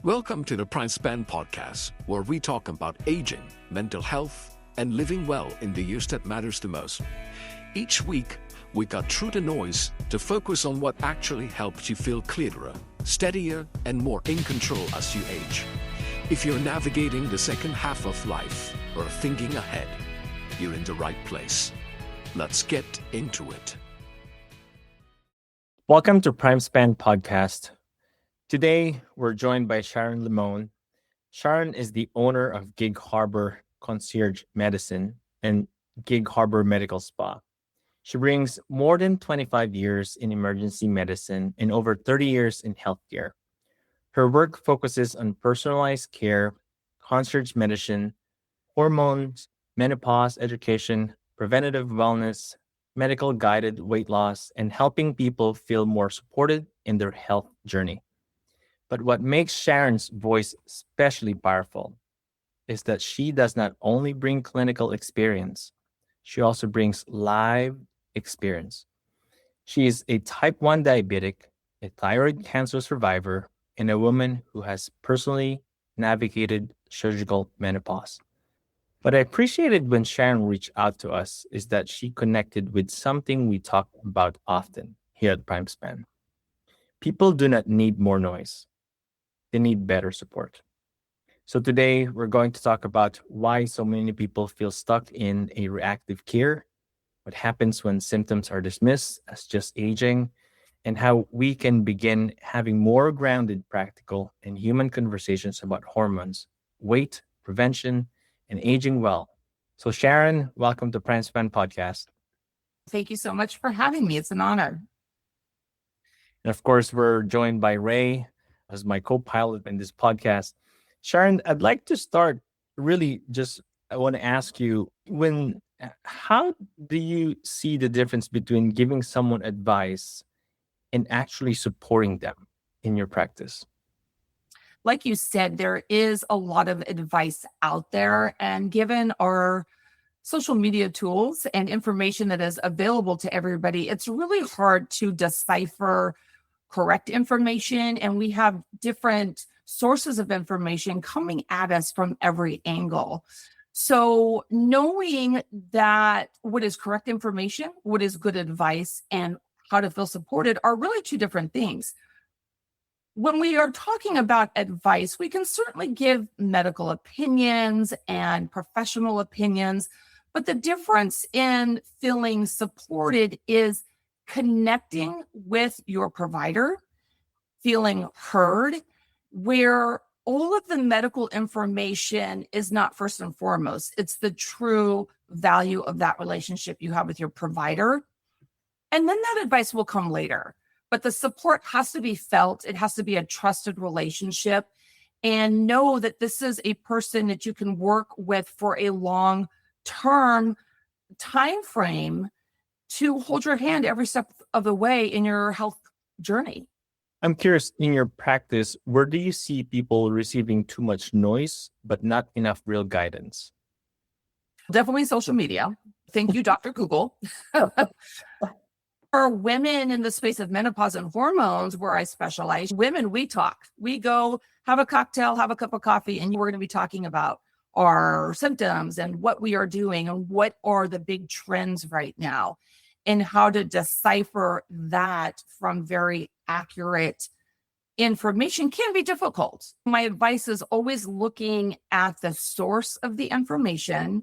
Welcome to the PrimeSpan Podcast, where we talk about aging, mental health, and living well in the years that matters the most. Each week, we cut through the noise to focus on what actually helps you feel clearer, steadier, and more in control as you age. If you're navigating the second half of life or thinking ahead, you're in the right place. Let's get into it. Welcome to PrimeSpan Podcast. Today, we're joined by Sharon Lemoine. Sharon is the owner of Gig Harbor Concierge Medicine and Gig Harbor Medical Spa. She brings more than 25 years in emergency medicine and over 30 years in healthcare. Her work focuses on personalized care, concierge medicine, hormones, menopause education, preventative wellness, medical guided weight loss, and helping people feel more supported in their health journey. But what makes Sharon's voice especially powerful is that she does not only bring clinical experience, she also brings live experience. She is a type 1 diabetic, a thyroid cancer survivor, and a woman who has personally navigated surgical menopause. What I appreciated when Sharon reached out to us is that she connected with something we talk about often here at PrimeSpan. People do not need more noise. They need better support. So today, we're going to talk about why so many people feel stuck in a reactive care, what happens when symptoms are dismissed as just aging, and how we can begin having more grounded, practical, and human conversations about hormones, weight, prevention, and aging well. So Sharon, welcome to PrimeSpan Podcast. Thank you so much for having me. It's an honor. And of course, we're joined by Ray as my co-pilot in this podcast. Sharon, I'd like to start I want to ask you, how do you see the difference between giving someone advice and actually supporting them in your practice? Like you said, there is a lot of advice out there, and given our social media tools and information that is available to everybody, it's really hard to decipher correct information, and we have different sources of information coming at us from every angle. So knowing that what is correct information, what is good advice, and how to feel supported are really two different things. When we are talking about advice, we can certainly give medical opinions and professional opinions, but the difference in feeling supported is connecting with your provider, feeling heard, where all of the medical information is not first and foremost. It's the true value of that relationship you have with your provider. And then that advice will come later. But the support has to be felt. It has to be a trusted relationship. And know that this is a person that you can work with for a long-term time frame to hold your hand every step of the way in your health journey. I'm curious, in your practice, where do you see people receiving too much noise, but not enough real guidance? Definitely social media. Thank you, Dr. Google. For women in the space of menopause and hormones, where I specialize, women, we talk. We go have a cocktail, have a cup of coffee, and we're going to be talking about our symptoms and what we are doing and what are the big trends right now and how to decipher that from very accurate information can be difficult. My advice is always looking at the source of the information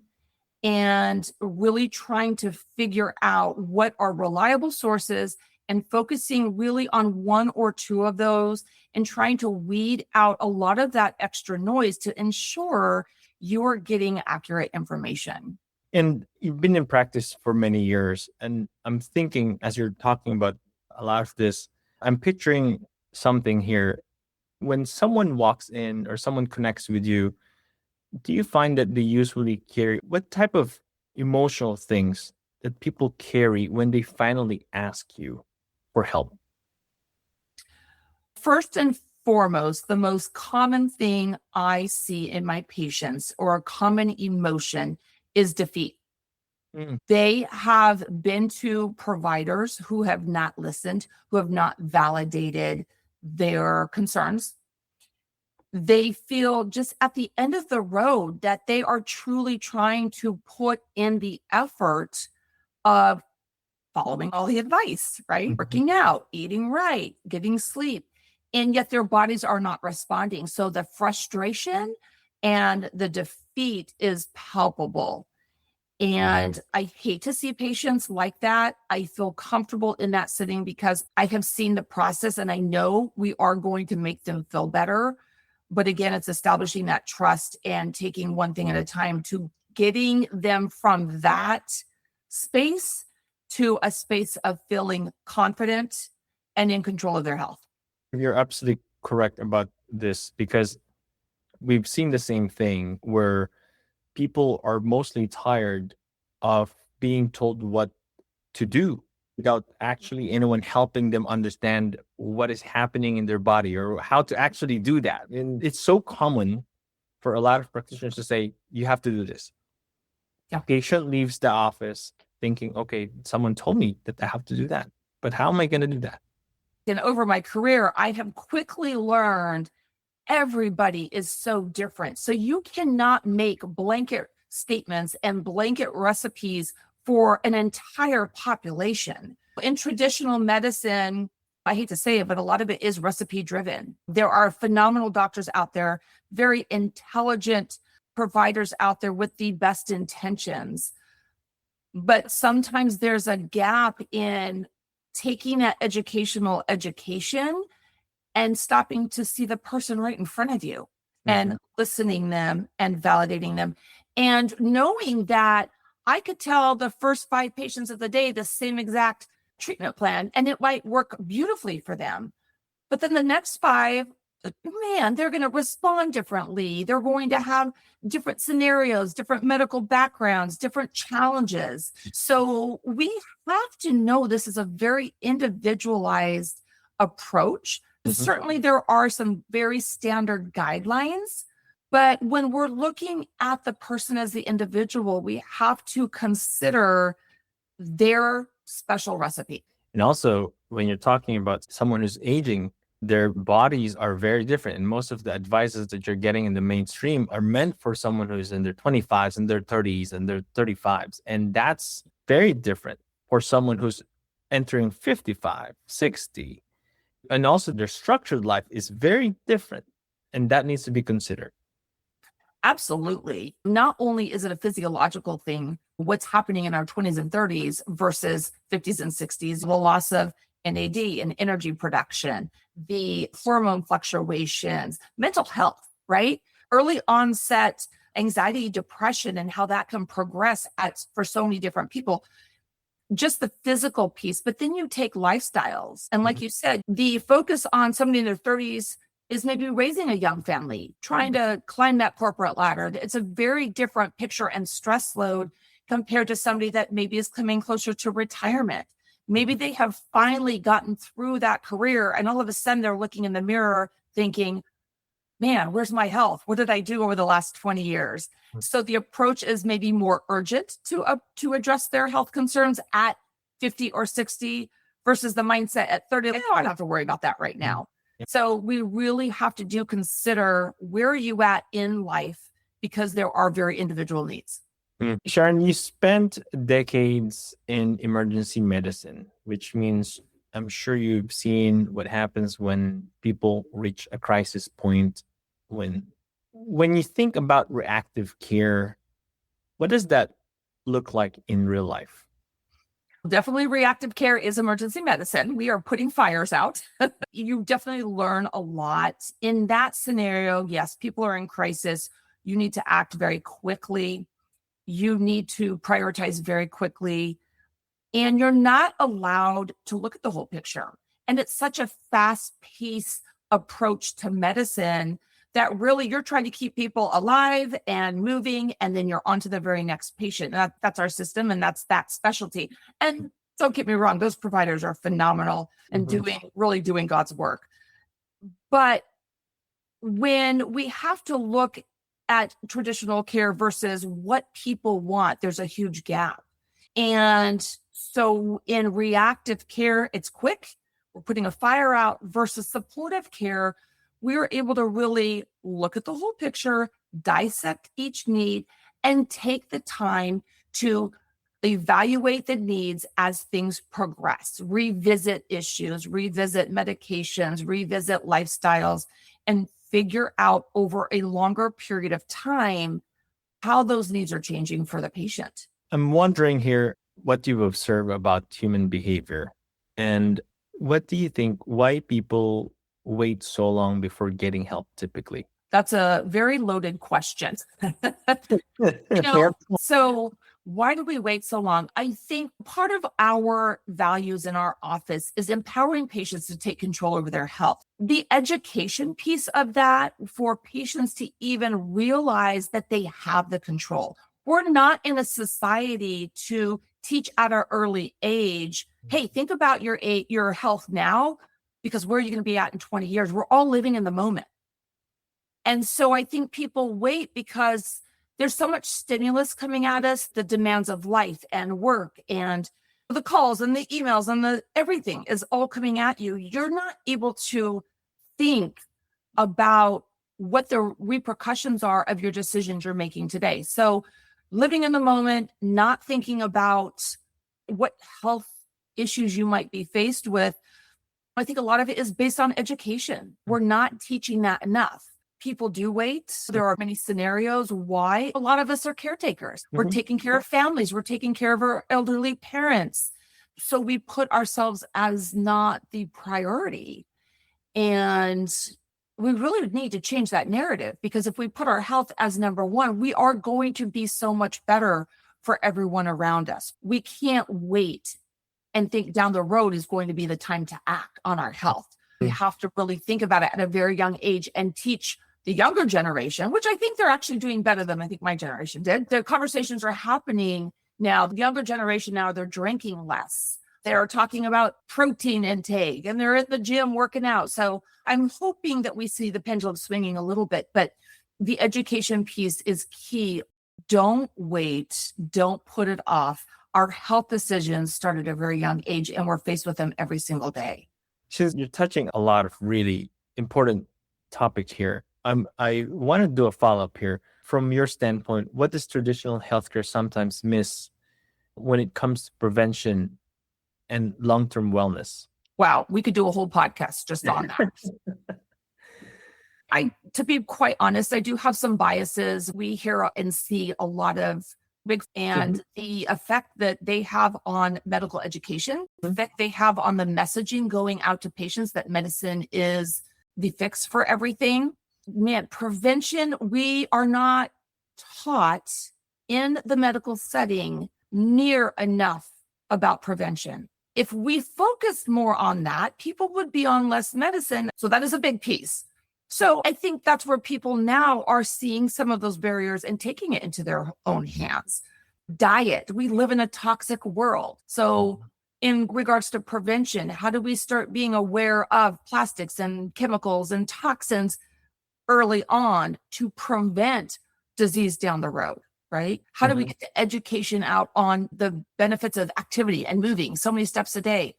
and really trying to figure out what are reliable sources and focusing really on one or two of those and trying to weed out a lot of that extra noise to ensure you're getting accurate information. And you've been in practice for many years. And I'm thinking, as you're talking about a lot of this, I'm picturing something here. When someone walks in or someone connects with you, do you find that they usually carry what type of emotional things that people carry when they finally ask you for help? First and foremost, the most common thing I see in my patients or a common emotion is defeat. They have been to providers who have not listened, who have not validated their concerns. They feel just at the end of the road that they are truly trying to put in the effort of following all the advice, right? Working out, eating right, getting sleep, and yet their bodies are not responding. So the frustration and the defeat is palpable. And I hate to see patients like that. I feel comfortable in that setting because I have seen the process and I know we are going to make them feel better. But again, it's establishing that trust and taking one thing at a time to getting them from that space to a space of feeling confident and in control of their health. You're absolutely correct about this because we've seen the same thing where people are mostly tired of being told what to do without actually anyone helping them understand what is happening in their body or how to actually do that. And it's so common for a lot of practitioners to say, you have to do this. Yeah. Patient leaves the office thinking, okay, someone told me that I have to do that, but how am I going to do that? And over my career, I have quickly learned everybody is so different. So you cannot make blanket statements and blanket recipes for an entire population. In traditional medicine, I hate to say it, but a lot of it is recipe driven. There are phenomenal doctors out there, very intelligent providers out there with the best intentions. But sometimes there's a gap in taking that education and stopping to see the person right in front of you and listening them and validating them and knowing that I could tell the first 5 patients of the day the same exact treatment plan and it might work beautifully for them. But then the next 5, man, they're going to respond differently. They're going to have different scenarios, different medical backgrounds, different challenges. So we have to know this is a very individualized approach. Certainly, there are some very standard guidelines, but when we're looking at the person as the individual, we have to consider their special recipe. And also, when you're talking about someone who's aging, their bodies are very different. And most of the advices that you're getting in the mainstream are meant for someone who's in their 25s and their 30s and their 35s. And that's very different for someone who's entering 55, 60. And also their structured life is very different. And that needs to be considered. Absolutely. Not only is it a physiological thing, what's happening in our 20s and 30s versus 50s and 60s, the loss of NAD and energy production, the hormone fluctuations, mental health, right? Early onset anxiety, depression, and how that can progress for so many different people. Just the physical piece, but then you take lifestyles. And like you said, the focus on somebody in their 30s is maybe raising a young family, trying to climb that corporate ladder. It's a very different picture and stress load compared to somebody that maybe is coming closer to retirement. Maybe they have finally gotten through that career and all of a sudden they're looking in the mirror thinking, man, where's my health? What did I do over the last 20 years? So the approach is maybe more urgent to address their health concerns at 50 or 60 versus the mindset at 30. Like, oh, I don't have to worry about that right now. So we really have to consider where are you at in life because there are very individual needs. Sharon, you spent decades in emergency medicine, which means I'm sure you've seen what happens when people reach a crisis point. When you think about reactive care, what does that look like in real life? Definitely reactive care is emergency medicine. We are putting fires out. You definitely learn a lot in that scenario. Yes, people are in crisis. You need to act very quickly. You need to prioritize very quickly. And you're not allowed to look at the whole picture. And it's such a fast-paced approach to medicine that really you're trying to keep people alive and moving, and then you're on to the very next patient. That's our system, and that's that specialty. And don't get me wrong, those providers are phenomenal and really doing God's work. But when we have to look at traditional care versus what people want, there's a huge gap. And so in reactive care, it's quick. We're putting a fire out versus supportive care we were able to really look at the whole picture, dissect each need, and take the time to evaluate the needs as things progress, revisit issues, revisit medications, revisit lifestyles, and figure out over a longer period of time how those needs are changing for the patient. I'm wondering here what you observe about human behavior, and what do you think, why people wait so long before getting help typically? That's a very loaded question. So why do we wait so long? I think part of our values in our office is empowering patients to take control over their health. The education piece of that for patients to even realize that they have the control. We're not in a society to teach at an early age, hey, think about your health now, because where are you going to be at in 20 years? We're all living in the moment. And so I think people wait because there's so much stimulus coming at us, the demands of life and work and the calls and the emails and the everything is all coming at you. You're not able to think about what the repercussions are of your decisions you're making today. So living in the moment, not thinking about what health issues you might be faced with. I think a lot of it is based on education. We're not teaching that enough. People do wait. There are many scenarios why a lot of us are caretakers. We're taking care of families. We're taking care of our elderly parents. So we put ourselves as not the priority. And we really need to change that narrative, because if we put our health as number one, we are going to be so much better for everyone around us. We can't wait and think down the road is going to be the time to act on our health. We have to really think about it at a very young age and teach the younger generation, which I think they're actually doing better than I think my generation did. The conversations are happening now. The younger generation now, they're drinking less. They're talking about protein intake and they're in the gym working out. So I'm hoping that we see the pendulum swinging a little bit, but the education piece is key. Don't wait. Don't put it off. Our health decisions start at a very young age and we're faced with them every single day. You're touching a lot of really important topics here. I want to do a follow-up here. From your standpoint, what does traditional healthcare sometimes miss when it comes to prevention and long-term wellness? Wow, we could do a whole podcast just on that. To be quite honest, I do have some biases. We hear and see a lot of and the effect that they have on medical education, the effect they have on the messaging going out to patients that medicine is the fix for everything. Man, prevention, we are not taught in the medical setting near enough about prevention. If we focused more on that, people would be on less medicine. So that is a big piece. So I think that's where people now are seeing some of those barriers and taking it into their own hands. Diet, we live in a toxic world. So in regards to prevention, how do we start being aware of plastics and chemicals and toxins early on to prevent disease down the road, right? How do we get the education out on the benefits of activity and moving so many steps a day?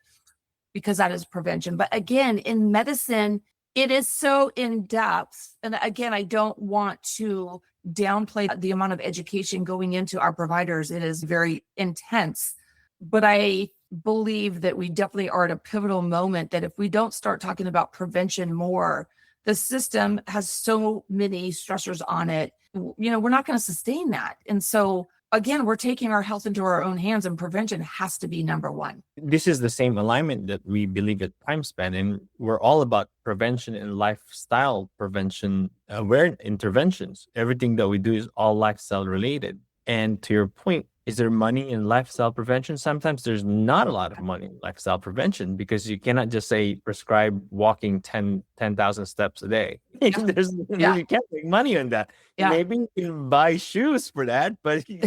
Because that is prevention. But again, in medicine, it is so in depth. And again, I don't want to downplay the amount of education going into our providers. It is very intense. But I believe that we definitely are at a pivotal moment that if we don't start talking about prevention more, the system has so many stressors on it. We're not going to sustain that. And so again, we're taking our health into our own hands, and prevention has to be number one. This is the same alignment that we believe at PrimeSpan, and we're all about prevention and lifestyle prevention, aware interventions. Everything that we do is all lifestyle related. And to your point, is there money in lifestyle prevention? Sometimes there's not a lot of money in lifestyle prevention because you cannot just say prescribe walking 10,000 steps a day. You can't make money on that. Yeah. Maybe you can buy shoes for that, but you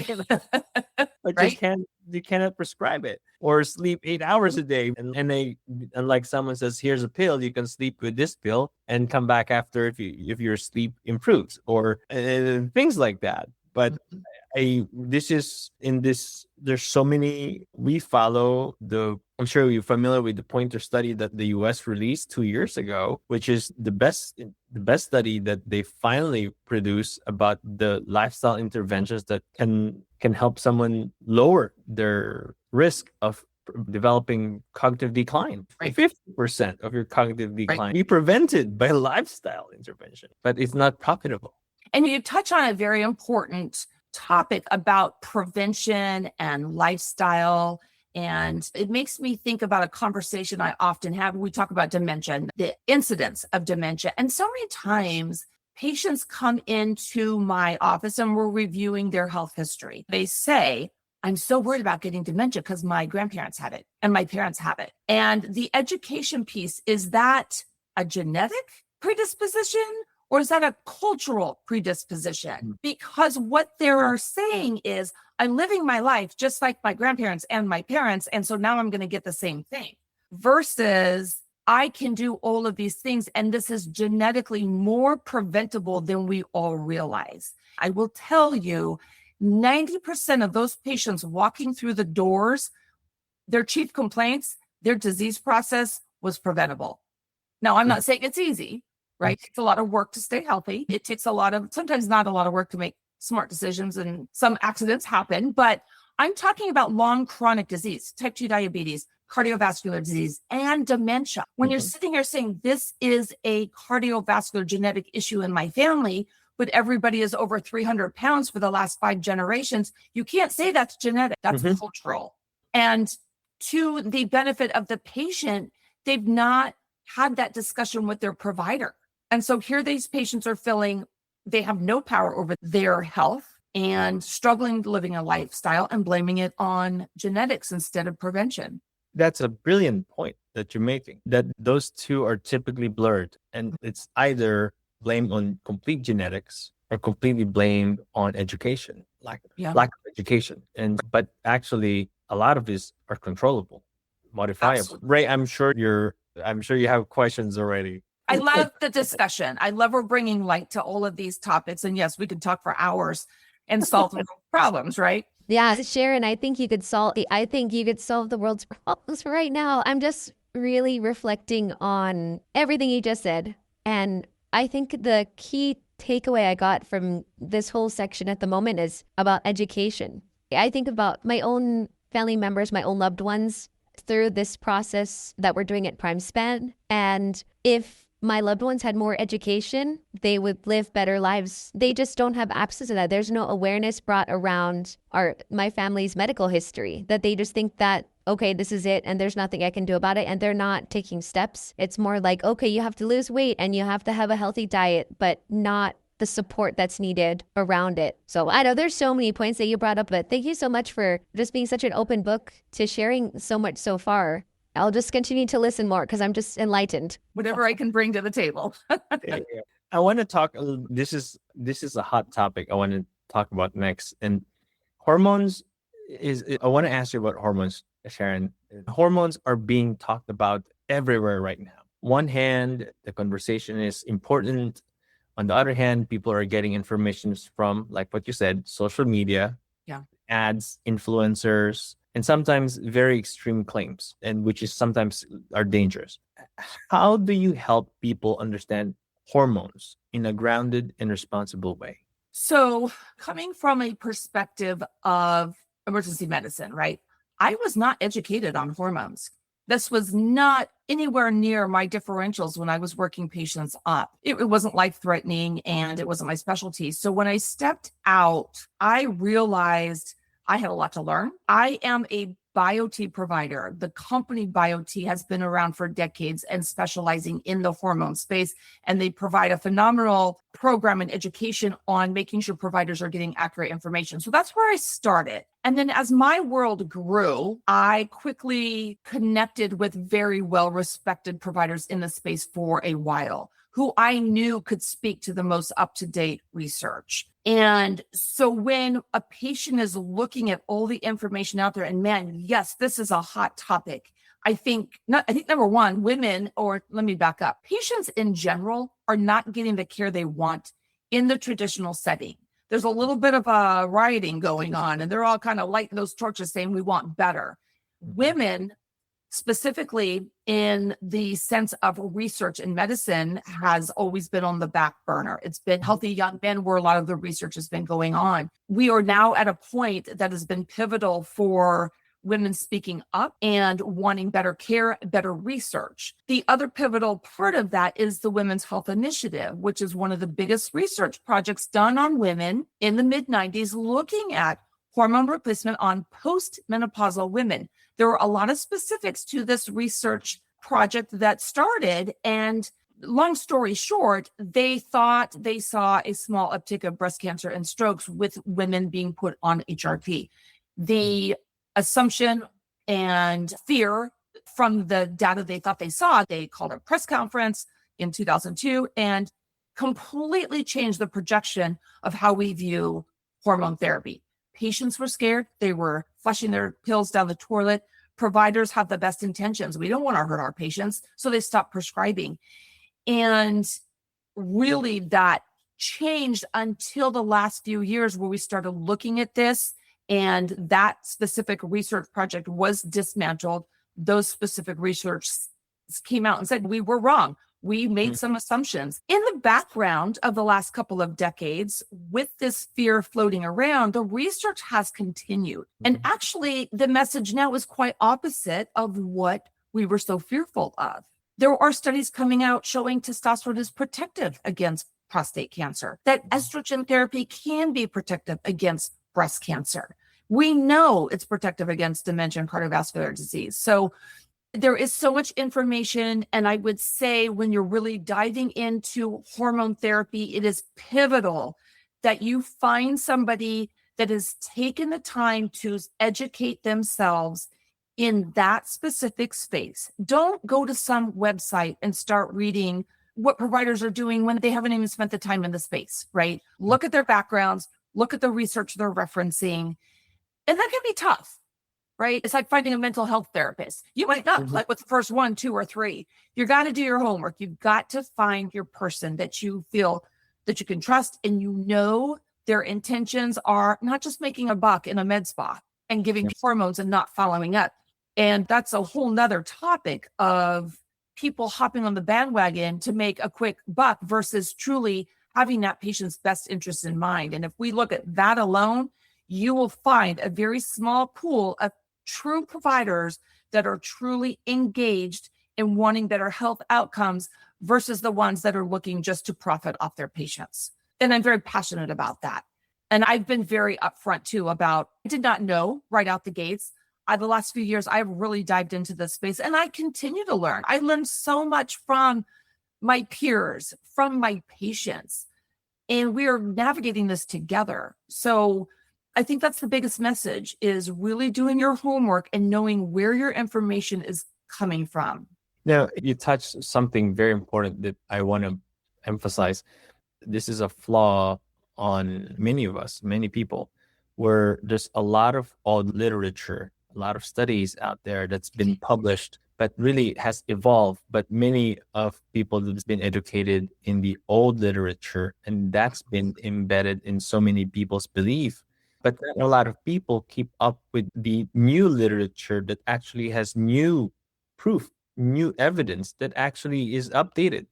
cannot prescribe it. Or sleep 8 hours a day. And like someone says, here's a pill, you can sleep with this pill and come back after if your sleep improves, or things like that. But there's so many, we follow the I'm sure you're familiar with the Pointer study that the US released 2 years ago, which is the best study that they finally produced about the lifestyle interventions that can help someone lower their risk of developing cognitive decline. Right. 50% of your cognitive decline Right. be prevented by lifestyle intervention, but it's not profitable. And you touch on a very important topic about prevention and lifestyle. And it makes me think about a conversation I often have. We talk about dementia, the incidence of dementia. And so many times patients come into my office and we're reviewing their health history. They say, I'm so worried about getting dementia because my grandparents had it and my parents have it. And the education piece, is that a genetic predisposition or is that a cultural predisposition? Because what they are saying is, I'm living my life just like my grandparents and my parents, and so now I'm going to get the same thing. Versus, I can do all of these things, and this is genetically more preventable than we all realize. I will tell you, 90% of those patients walking through the doors, their chief complaints, their disease process was preventable. Now, I'm not saying it's easy, right? It takes a lot of work to stay healthy. It takes sometimes not a lot of work to make smart decisions, and some accidents happen, but I'm talking about long chronic disease, type 2 diabetes, cardiovascular disease, and dementia. When you're sitting here saying this is a cardiovascular genetic issue in my family, but everybody is over 300 pounds for the last 5 generations, you can't say that's genetic, that's cultural. And to the benefit of the patient, they've not had that discussion with their provider. And so here these patients are feeling they have no power over their health and struggling living a lifestyle and blaming it on genetics instead of prevention. That's a brilliant point that you're making, that those two are typically blurred. And it's either blamed on complete genetics or completely blamed on education, lack of education. But actually, a lot of these are controllable, modifiable. Absolutely. Ray, I'm sure you have questions already. I love the discussion. I love we're bringing light to all of these topics. And yes, we could talk for hours and solve problems, right? Yeah, Sharon, I think you could solve the world's problems right now. I'm just really reflecting on everything you just said. And I think the key takeaway I got from this whole section at the moment is about education. I think about my own family members, my own loved ones through this process that we're doing at PrimeSpan. And if my loved ones had more education, they would live better lives. They just don't have access to that. There's no awareness brought around my family's medical history, that they just think that, okay, this is it and there's nothing I can do about it. And they're not taking steps. It's more like, okay, you have to lose weight and you have to have a healthy diet, but not the support that's needed around it. So I know there's so many points that you brought up, but thank you so much for just being such an open book to sharing so much so far. I'll just continue to listen more because I'm just enlightened. Whatever I can bring to the table. I want to talk. This is a hot topic I want to talk about next. And hormones I want to ask you about hormones, Sharon. Hormones are being talked about everywhere right now. One hand, the conversation is important. On the other hand, people are getting information from, like what you said, social media, ads, influencers, and sometimes very extreme claims, and which is sometimes are dangerous. How do you help people understand hormones in a grounded and responsible way? So coming from a perspective of emergency medicine, right? I was not educated on hormones. This was not anywhere near my differentials when I was working patients up. It wasn't life-threatening and it wasn't my specialty. So when I stepped out, I realized I had a lot to learn. I am a BioT provider. The company BioT has been around for decades and specializing in the hormone space. And they provide a phenomenal program and education on making sure providers are getting accurate information. So that's where I started. And then as my world grew, I quickly connected with very well-respected providers in the space for a while, who I knew could speak to the most up-to-date research. And so when a patient is looking at all the information out there, and man, yes, this is a hot topic. I think number one, let me back up. Patients in general are not getting the care they want in the traditional setting. There's a little bit of a rioting going on, and they're all kind of lighting those torches saying we want better. Women specifically in the sense of research in medicine, has always been on the back burner. It's been healthy young men where a lot of the research has been going on. We are now at a point that has been pivotal for women speaking up and wanting better care, better research. The other pivotal part of that is the Women's Health Initiative, which is one of the biggest research projects done on women in the mid-90s, looking at hormone replacement on postmenopausal women. There were a lot of specifics to this research project that started, and long story short, they thought they saw a small uptick of breast cancer and strokes with women being put on HRT. The assumption and fear from the data they thought they saw, they called a press conference in 2002 and completely changed the projection of how we view hormone therapy. Patients were scared. They were flushing their pills down the toilet. Providers have the best intentions. We don't want to hurt our patients, so they stopped prescribing. And really that changed until the last few years where we started looking at this, and that specific research project was dismantled. Those specific research came out and said, we were wrong. We made some assumptions. In the background of the last couple of decades, with this fear floating around, the research has continued. And actually, the message now is quite opposite of what we were so fearful of. There are studies coming out showing testosterone is protective against prostate cancer, that estrogen therapy can be protective against breast cancer. We know it's protective against dementia and cardiovascular disease. So there is so much information. And I would say when you're really diving into hormone therapy, it is pivotal that you find somebody that has taken the time to educate themselves in that specific space. Don't go to some website and start reading what providers are doing when they haven't even spent the time in the space, right? Look at their backgrounds, look at the research they're referencing. And that can be tough, right? It's like finding a mental health therapist. You might not like with the first 1, 2, or 3. You got to do your homework. You've got to find your person that you feel that you can trust, and you know their intentions are not just making a buck in a med spa and giving hormones and not following up. And that's a whole nother topic of people hopping on the bandwagon to make a quick buck versus truly having that patient's best interest in mind. And if we look at that alone, you will find a very small pool of true providers that are truly engaged in wanting better health outcomes versus the ones that are looking just to profit off their patients. And I'm very passionate about that. And I've been very upfront too about, I did not know right out the gates. The last few years, I've really dived into this space, and I continue to learn. I learned so much from my peers, from my patients, and we are navigating this together. So I think that's the biggest message, is really doing your homework and knowing where your information is coming from. Now, you touched something very important that I want to emphasize. This is a flaw on many of us, many people, where there's a lot of old literature, a lot of studies out there that's been published, but really has evolved. But many of people that's been educated in the old literature, and that's been embedded in so many people's belief. But then a lot of people keep up with the new literature that actually has new proof, new evidence that actually is updated.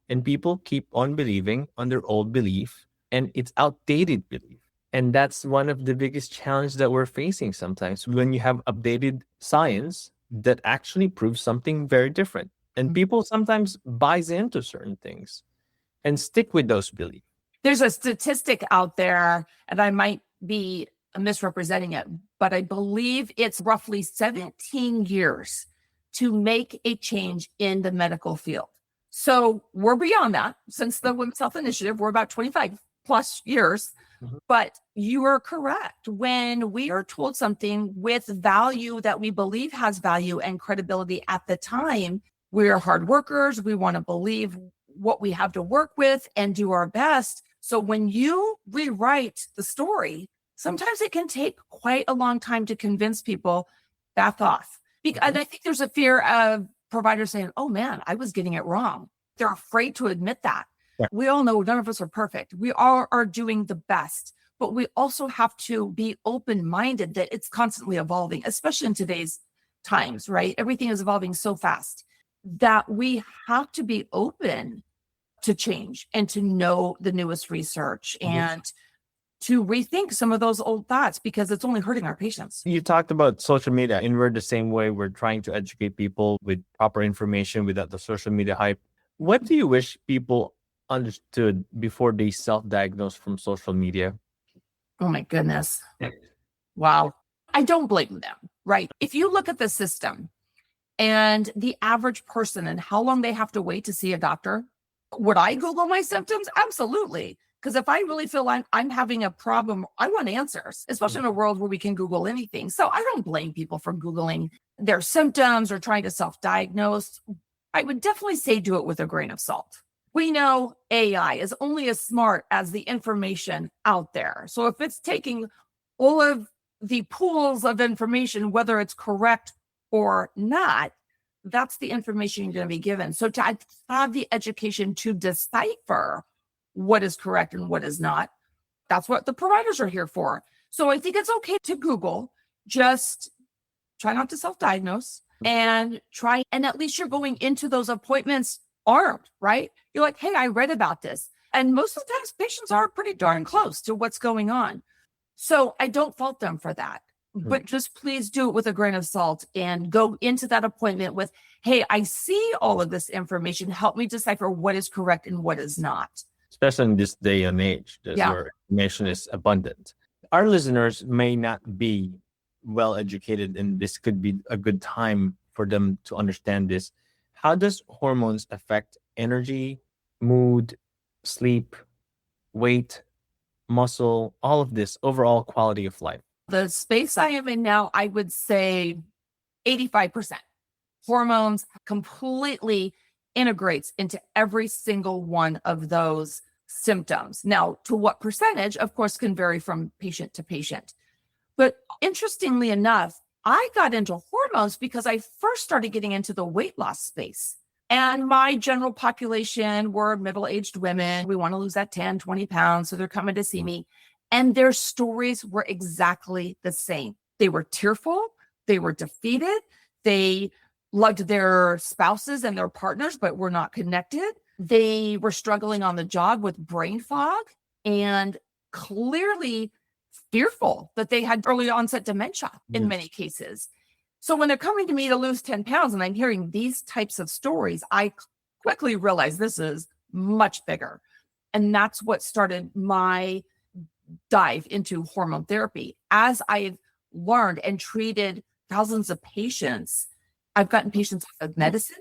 And people keep on believing on their old belief, and it's outdated belief. And that's one of the biggest challenges that we're facing sometimes, when you have updated science that actually proves something very different. And people sometimes buys into certain things and stick with those beliefs. There's a statistic out there, and I might be misrepresenting it, but I believe it's roughly 17 years to make a change in the medical field. So we're beyond that. Since the Women's Health Initiative, we're about 25 plus years. But you are correct. When we are told something with value that we believe has value and credibility at the time, we are hard workers. We want to believe what we have to work with and do our best. So when you rewrite the story, sometimes it can take quite a long time to convince people, back off. And I think there's a fear of providers saying, oh man, I was getting it wrong. They're afraid to admit that. Yeah. We all know none of us are perfect. We all are doing the best, but we also have to be open-minded that it's constantly evolving, especially in today's times, right? Everything is evolving so fast that we have to be open to change and to know the newest research and to rethink some of those old thoughts because it's only hurting our patients. You talked about social media, and we're the same way. We're trying to educate people with proper information without the social media hype. What do you wish people understood before they self-diagnose from social media? Oh my goodness. Wow. I don't blame them, right? If you look at the system and the average person and how long they have to wait to see a doctor, would I Google my symptoms? Absolutely. Because if I really feel I'm having a problem, I want answers, especially in a world where we can Google anything. So I don't blame people for Googling their symptoms or trying to self-diagnose. I would definitely say do it with a grain of salt. We know AI is only as smart as the information out there. So if it's taking all of the pools of information, whether it's correct or not, that's the information you're going to be given. So to have the education to decipher what is correct and what is not, that's what the providers are here for. So I think it's okay to Google, just try not to self-diagnose and try, and at least you're going into those appointments armed, right? You're like, hey, I read about this. And most of the times patients are pretty darn close to what's going on. So I don't fault them for that, but just please do it with a grain of salt and go into that appointment with, hey, I see all of this information. Help me decipher what is correct and what is not. Especially in this day and age, where information is abundant. Our listeners may not be well educated, and this could be a good time for them to understand this. How does hormones affect energy, mood, sleep, weight, muscle, all of this, overall quality of life? The space I am in now, I would say 85%. Hormones completely integrates into every single one of those symptoms. Now, to what percentage, of course, can vary from patient to patient. But interestingly enough, I got into hormones because I first started getting into the weight loss space. And my general population were middle-aged women. We want to lose that 10, 20 pounds. So they're coming to see me. And their stories were exactly the same. They were tearful. They were defeated. They loved their spouses and their partners, but were not connected. They were struggling on the job with brain fog and clearly fearful that they had early onset dementia in many cases. So when they're coming to me to lose 10 pounds and I'm hearing these types of stories, I quickly realized this is much bigger. And that's what started my dive into hormone therapy. As I've learned and treated thousands of patients, I've gotten patients off of medicine.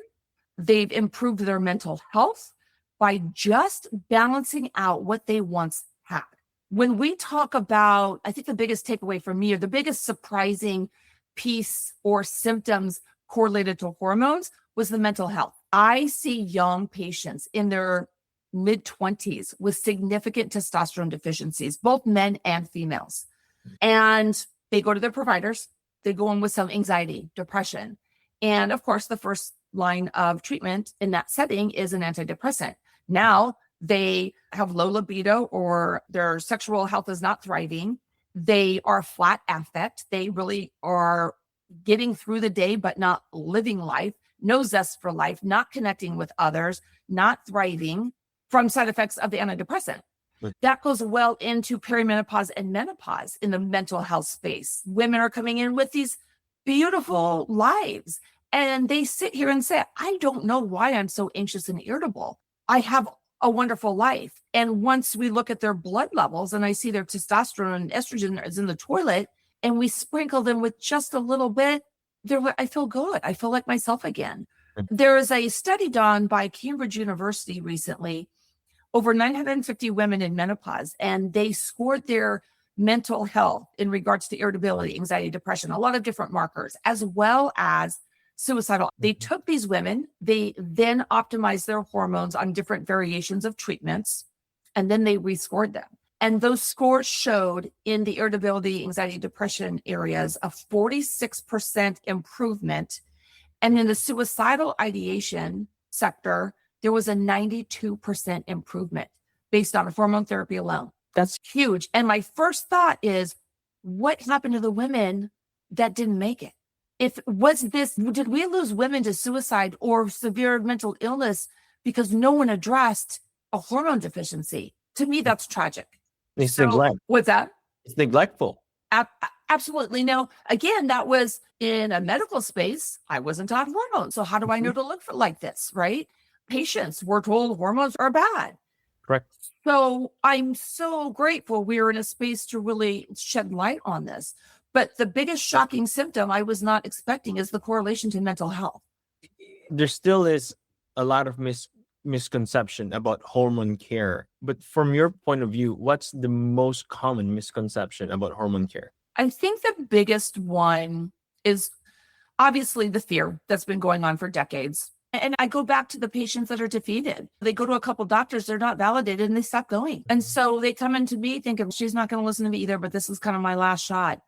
They've improved their mental health by just balancing out what they once had. When we talk about, I think the biggest takeaway for me, or the biggest surprising piece or symptoms correlated to hormones, was the mental health. I see young patients in their mid-20s with significant testosterone deficiencies, both men and females. And they go to their providers. They go in with some anxiety, depression. And of course, the first line of treatment in that setting is an antidepressant. Now they have low libido or their sexual health is not thriving. They are flat affect. They really are getting through the day, but not living life, no zest for life, not connecting with others, not thriving from side effects of the antidepressant. That goes well into perimenopause and menopause in the mental health space. Women are coming in with these beautiful lives, and they sit here and say, I don't know why I'm so anxious and irritable. I have a wonderful life. And once we look at their blood levels and I see their testosterone and estrogen is in the toilet, and we sprinkle them with just a little bit, I feel good. I feel like myself again. There is a study done by Cambridge University recently, over 950 women in menopause, and they scored their mental health in regards to irritability, anxiety, depression, a lot of different markers, as well as suicidal. They took these women, they then optimized their hormones on different variations of treatments, and then they rescored them. And those scores showed in the irritability, anxiety, depression areas a 46% improvement. And in the suicidal ideation sector, there was a 92% improvement based on hormone therapy alone. That's huge. And my first thought is, what happened to the women that didn't make it? Did we lose women to suicide or severe mental illness because no one addressed a hormone deficiency? To me, that's tragic. It's neglect. What's that? It's neglectful. Absolutely. Now, again, that was in a medical space. I wasn't taught hormones. So how do I know to look for like this, right? Patients were told hormones are bad. Correct. So I'm so grateful we were in a space to really shed light on this. But the biggest shocking symptom I was not expecting is the correlation to mental health. There still is a lot of misconception about hormone care. But from your point of view, what's the most common misconception about hormone care? I think the biggest one is obviously the fear that's been going on for decades. And I go back to the patients that are defeated. They go to a couple doctors, they're not validated, and they stop going. And so they come into me thinking, she's not going to listen to me either, but this is kind of my last shot.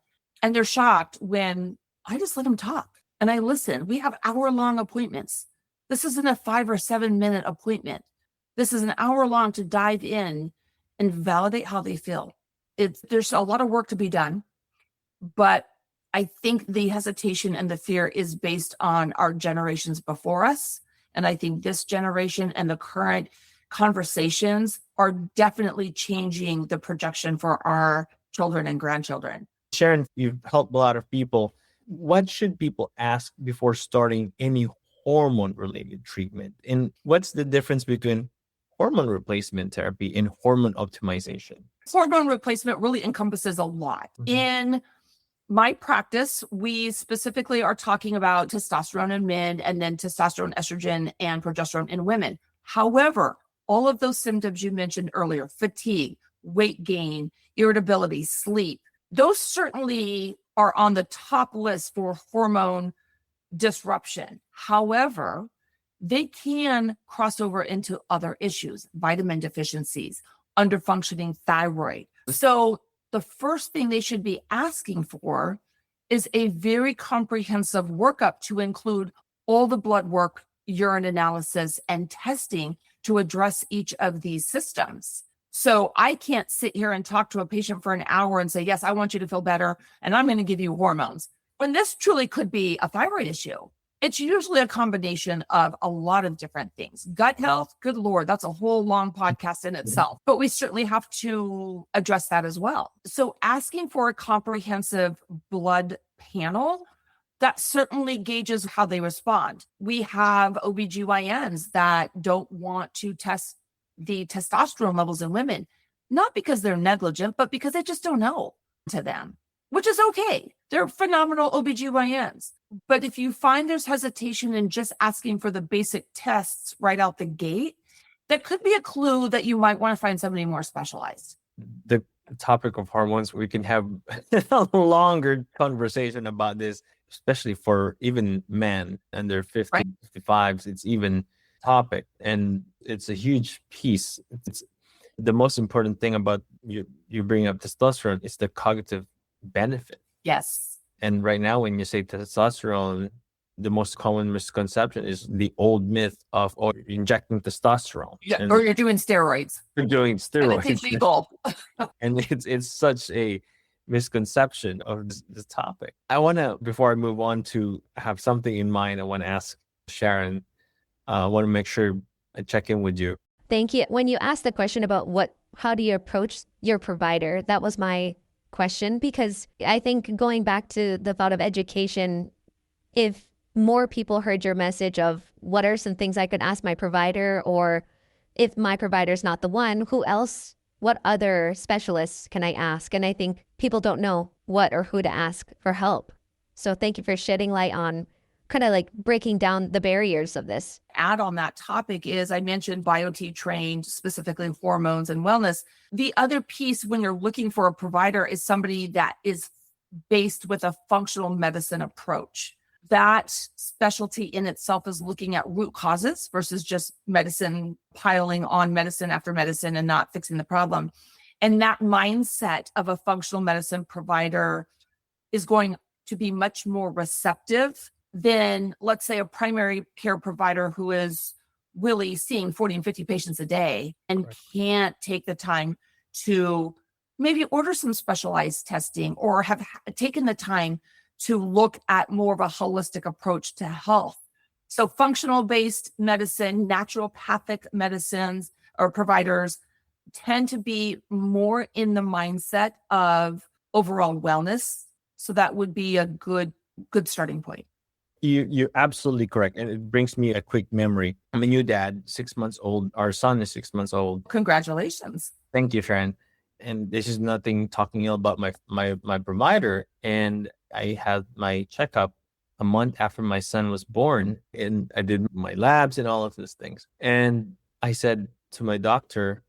And they're shocked when I just let them talk and I listen. We have hour-long appointments. This isn't a 5 or 7 minute appointment. This is an hour long to dive in and validate how they feel. There's a lot of work to be done, but I think the hesitation and the fear is based on our generations before us. And I think this generation and the current conversations are definitely changing the projection for our children and grandchildren. Sharon, you've helped a lot of people. What should people ask before starting any hormone-related treatment? And what's the difference between hormone replacement therapy and hormone optimization? Hormone replacement really encompasses a lot. Mm-hmm. In my practice, we specifically are talking about testosterone in men and then testosterone, estrogen, and progesterone in women. However, all of those symptoms you mentioned earlier, fatigue, weight gain, irritability, sleep, those certainly are on the top list for hormone disruption. However, they can cross over into other issues, vitamin deficiencies, underfunctioning thyroid. So the first thing they should be asking for is a very comprehensive workup to include all the blood work, urine analysis, and testing to address each of these systems. So I can't sit here and talk to a patient for an hour and say, yes, I want you to feel better, and I'm going to give you hormones. When this truly could be a thyroid issue. It's usually a combination of a lot of different things. Gut health, good Lord, that's a whole long podcast in itself, but we certainly have to address that as well. So asking for a comprehensive blood panel, that certainly gauges how they respond. We have OBGYNs that don't want to test the testosterone levels in women, not because they're negligent, but because they just don't know to them, which is okay. They're phenomenal OBGYNs. But if you find there's hesitation in just asking for the basic tests right out the gate, that could be a clue that you might want to find somebody more specialized. The topic of hormones, we can have a longer conversation about this, especially for even men under 50, Right. 55s. It's even topic, and it's a huge piece. It's the most important thing about you bring up testosterone is the cognitive benefit. Yes. And right now, when you say testosterone, the most common misconception is the old myth of injecting testosterone. Yeah. And Or you're doing steroids. you're doing And it's steroids. illegal. And it's such a misconception of this topic. I want to, before I move on, to have something in mind. I want to ask Sharon. I want to make sure I check in with you. Thank you. When you asked the question about how do you approach your provider, that was my question, because I think going back to the thought of education, if more people heard your message of what are some things I could ask my provider, or if my provider's not the one, who else, what other specialists can I ask? And I think people don't know what or who to ask for help. So thank you for shedding light on kind of like breaking down the barriers of this. Add on that topic is, I mentioned BioT trained, specifically hormones and wellness. The other piece when you're looking for a provider is somebody that is based with a functional medicine approach. That specialty in itself is looking at root causes versus just medicine, piling on medicine after medicine and not fixing the problem. And that mindset of a functional medicine provider is going to be much more receptive than, let's say, a primary care provider who is really seeing 40 and 50 patients a day and can't take the time to maybe order some specialized testing or have taken the time to look at more of a holistic approach to health. So functional-based medicine, naturopathic medicines or providers tend to be more in the mindset of overall wellness. So that would be a good starting point. You're absolutely correct. And it brings me a quick memory. I'm a new dad, 6 months old. Our son is 6 months old. Congratulations. Thank you, Sharon. And this is nothing talking ill about my provider. And I had my checkup a month after my son was born, and I did my labs and all of those things. And I said to my doctor,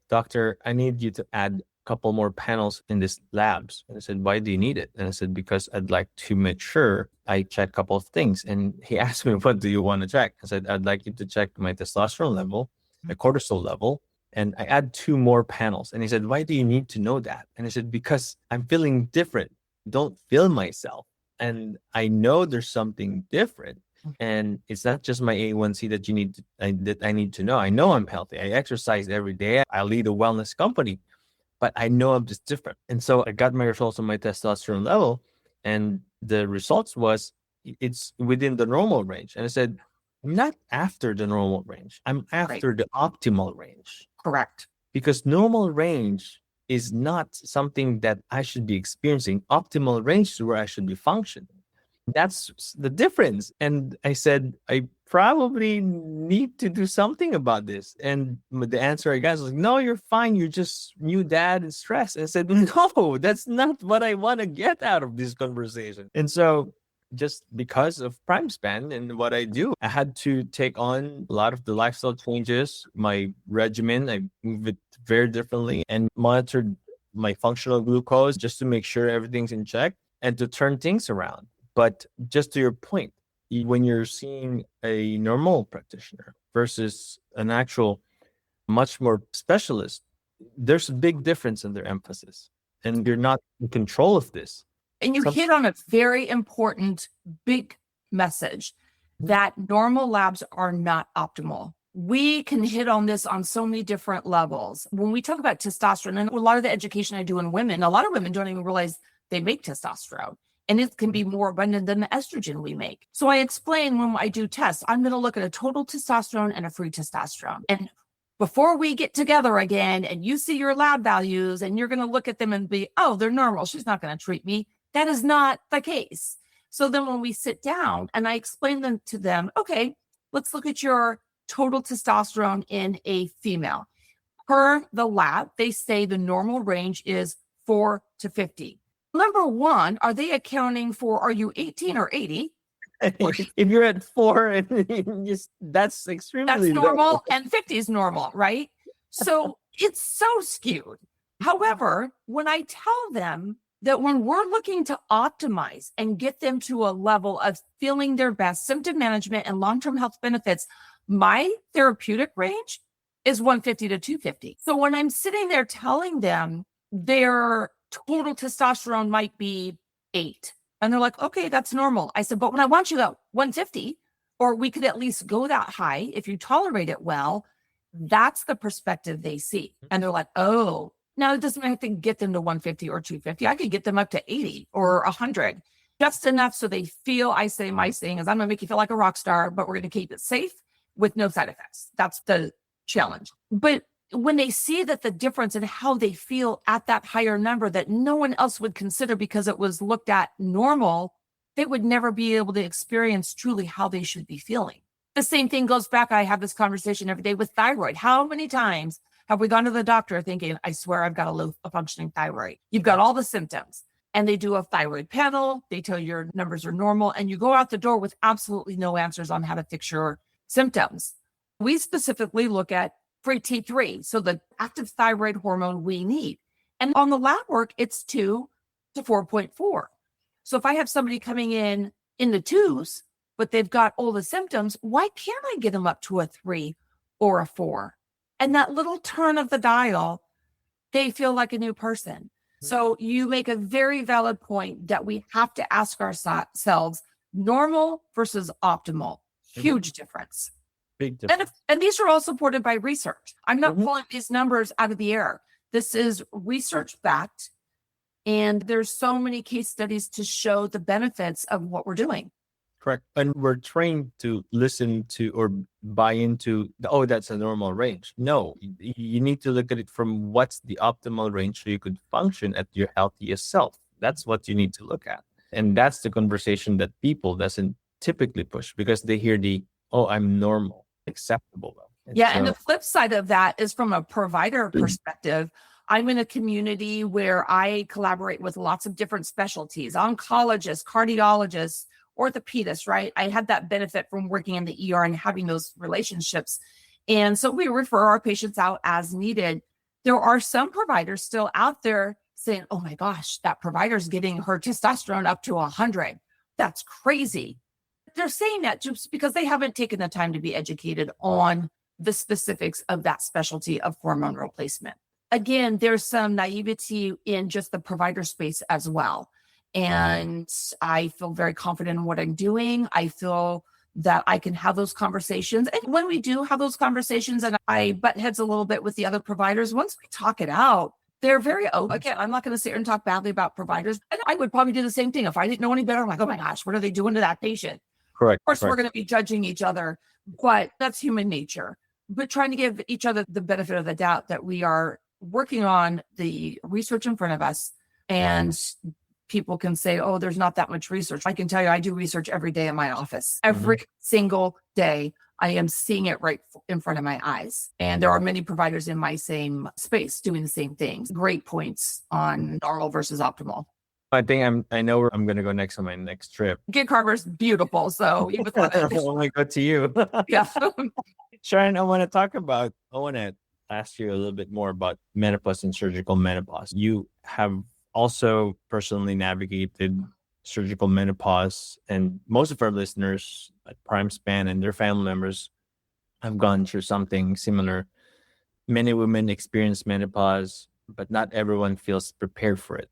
I need you to add a couple more panels in these labs. And I said, why do you need it? And I said, because I'd like to make sure I check a couple of things. And he asked me, what do you want to check? I said, I'd like you to check my testosterone level, my cortisol level. And I add 2 more panels. And he said, why do you need to know that? And I said, because I'm feeling different. Don't feel myself. And I know there's something different. And it's not just my A1C that I need to know. I know I'm healthy. I exercise every day. I lead a wellness company, but I know I'm just different. And so I got my results on my testosterone level, and the results was it's within the normal range. And I said, I'm not after the normal range. I'm after the optimal range. Correct. Because normal range is not something that I should be experiencing. Optimal range is where I should be functioning. That's the difference. And I said, I probably need to do something about this. And the answer I got was like, no, you're fine. You're just new dad and stressed. And I said, no, that's not what I want to get out of this conversation. And so just because of PrimeSpan and what I do, I had to take on a lot of the lifestyle changes, my regimen. I move it very differently and monitored my functional glucose just to make sure everything's in check and to turn things around. But just to your point, when you're seeing a normal practitioner versus an actual much more specialist, there's a big difference in their emphasis, and you're not in control of this. And you hit on a very important, big message that normal labs are not optimal. We can hit on this on so many different levels. When we talk about testosterone, and a lot of the education I do in women, a lot of women don't even realize they make testosterone. And it can be more abundant than the estrogen we make. So I explain when I do tests, I'm going to look at a total testosterone and a free testosterone. And before we get together again and you see your lab values and you're going to look at them and be, oh, they're normal. She's not going to treat me. That is not the case. So then when we sit down and I explain them to them, okay, let's look at your total testosterone in a female. Per the lab, they say the normal range is 4 to 50. Number one, are they accounting for, are you 18 or 80? If you're at 4, that's extremely normal, low. and 50 is normal, right? So it's so skewed. However, when I tell them that when we're looking to optimize and get them to a level of feeling their best, symptom management and long-term health benefits, my therapeutic range is 150 to 250. So when I'm sitting there telling them their total testosterone might be 8, and they're like, okay, that's normal. I said, but when I want you at 150, or we could at least go that high if you tolerate it well, that's the perspective they see. And they're like, oh, now it doesn't have to get them to 150 or 250. I could get them up to 80 or 100, just enough so they feel, I say, my saying is, I'm going to make you feel like a rock star, but we're going to keep it safe with no side effects. That's the challenge. But when they see that the difference in how they feel at that higher number that no one else would consider because it was looked at normal, they would never be able to experience truly how they should be feeling. The same thing goes back. I have this conversation every day with thyroid. How many times have we gone to the doctor thinking, I swear I've got a low functioning thyroid? You've got all the symptoms. And they do a thyroid panel. They tell you your numbers are normal. And you go out the door with absolutely no answers on how to fix your symptoms. We specifically look at free T3, so the active thyroid hormone we need. And on the lab work, it's 2 to 4.4. So if I have somebody coming in the 2s, but they've got all the symptoms, why can't I get them up to a 3 or a 4? And that little turn of the dial, they feel like a new person. So you make a very valid point that we have to ask ourselves, normal versus optimal. Huge difference. Big difference. And these are all supported by research. I'm not pulling these numbers out of the air. This is research backed And there's so many case studies to show the benefits of what we're doing. Correct. And we're trained to listen to or buy into, oh, that's a normal range. No, you need to look at it from what's the optimal range so you could function at your healthiest self. That's what you need to look at. And that's the conversation that people doesn't typically push because they hear oh, I'm normal, acceptable. And the flip side of that is from a provider perspective. I'm in a community where I collaborate with lots of different specialties, oncologists, cardiologists, orthopedists, right? I had that benefit from working in the ER and having those relationships. And so we refer our patients out as needed. There are some providers still out there saying, oh my gosh, that provider's getting her testosterone up to 100. That's crazy. They're saying that just because they haven't taken the time to be educated on the specifics of that specialty of hormone replacement. Again, there's some naivety in just the provider space as well. And I feel very confident in what I'm doing. I feel that I can have those conversations. And when we do have those conversations and I butt heads a little bit with the other providers, once we talk it out, they're very open. Again, I'm not going to sit here and talk badly about providers. And I would probably do the same thing. If I didn't know any better, I'm like, oh my gosh, what are they doing to that patient? Correct. Of course, we're going to be judging each other, but that's human nature. But trying to give each other the benefit of the doubt that we are working on the research in front of us, and people can say, oh, there's not that much research. I can tell you, I do research every day in my office. Every single day, I am seeing it right in front of my eyes. And there are many providers in my same space doing the same things. Great points on normal versus optimal. I think I know where I'm going to go next on my next trip. Gig Harbor's beautiful. So you would love it. I want to go to you. Yeah. Sharon, I want to ask you a little bit more about menopause and surgical menopause. You have also personally navigated surgical menopause, and most of our listeners at PrimeSpan and their family members have gone through something similar. Many women experience menopause, but not everyone feels prepared for it.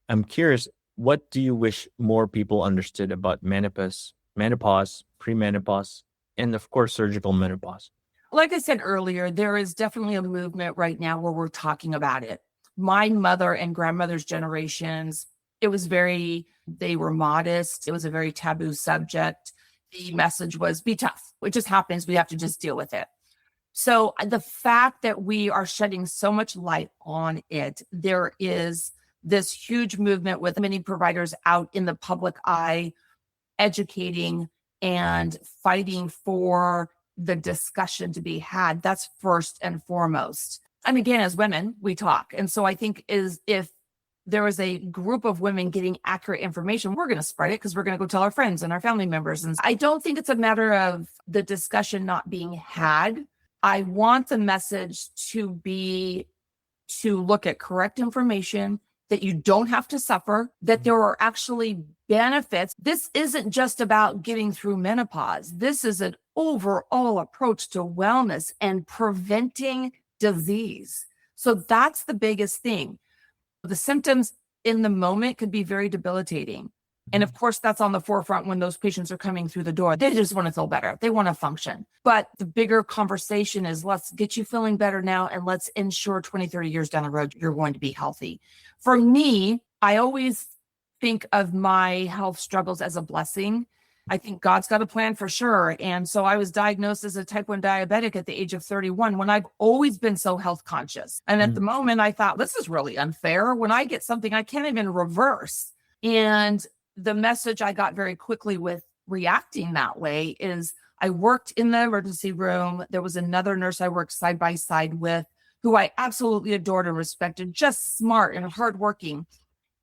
I'm curious, what do you wish more people understood about menopause, premenopause, and of course, surgical menopause? Like I said earlier, there is definitely a movement right now where we're talking about it. My mother and grandmother's generations, they were modest. It was a very taboo subject. The message was be tough. It just happens. We have to just deal with it. So the fact that we are shedding so much light on it, there is this huge movement with many providers out in the public eye, educating and fighting for the discussion to be had. That's first and foremost. And again, as women, we talk. And so I think if there is a group of women getting accurate information, we're going to spread it because we're going to go tell our friends and our family members. And I don't think it's a matter of the discussion not being had. I want the message to look at correct information, that you don't have to suffer, that there are actually benefits. This isn't just about getting through menopause. This is an overall approach to wellness and preventing disease. So that's the biggest thing. The symptoms in the moment could be very debilitating. And of course, that's on the forefront when those patients are coming through the door. They just want to feel better. They want to function. But the bigger conversation is, let's get you feeling better now, and let's ensure 20, 30 years down the road, you're going to be healthy. For me, I always think of my health struggles as a blessing. I think God's got a plan for sure. And so I was diagnosed as a type 1 diabetic at the age of 31 when I've always been so health conscious. And at the moment, I thought, this is really unfair. When I get something, I can't even reverse. And the message I got very quickly with reacting that way is I worked in the emergency room. There was another nurse I worked side by side with who I absolutely adored and respected, just smart and hardworking.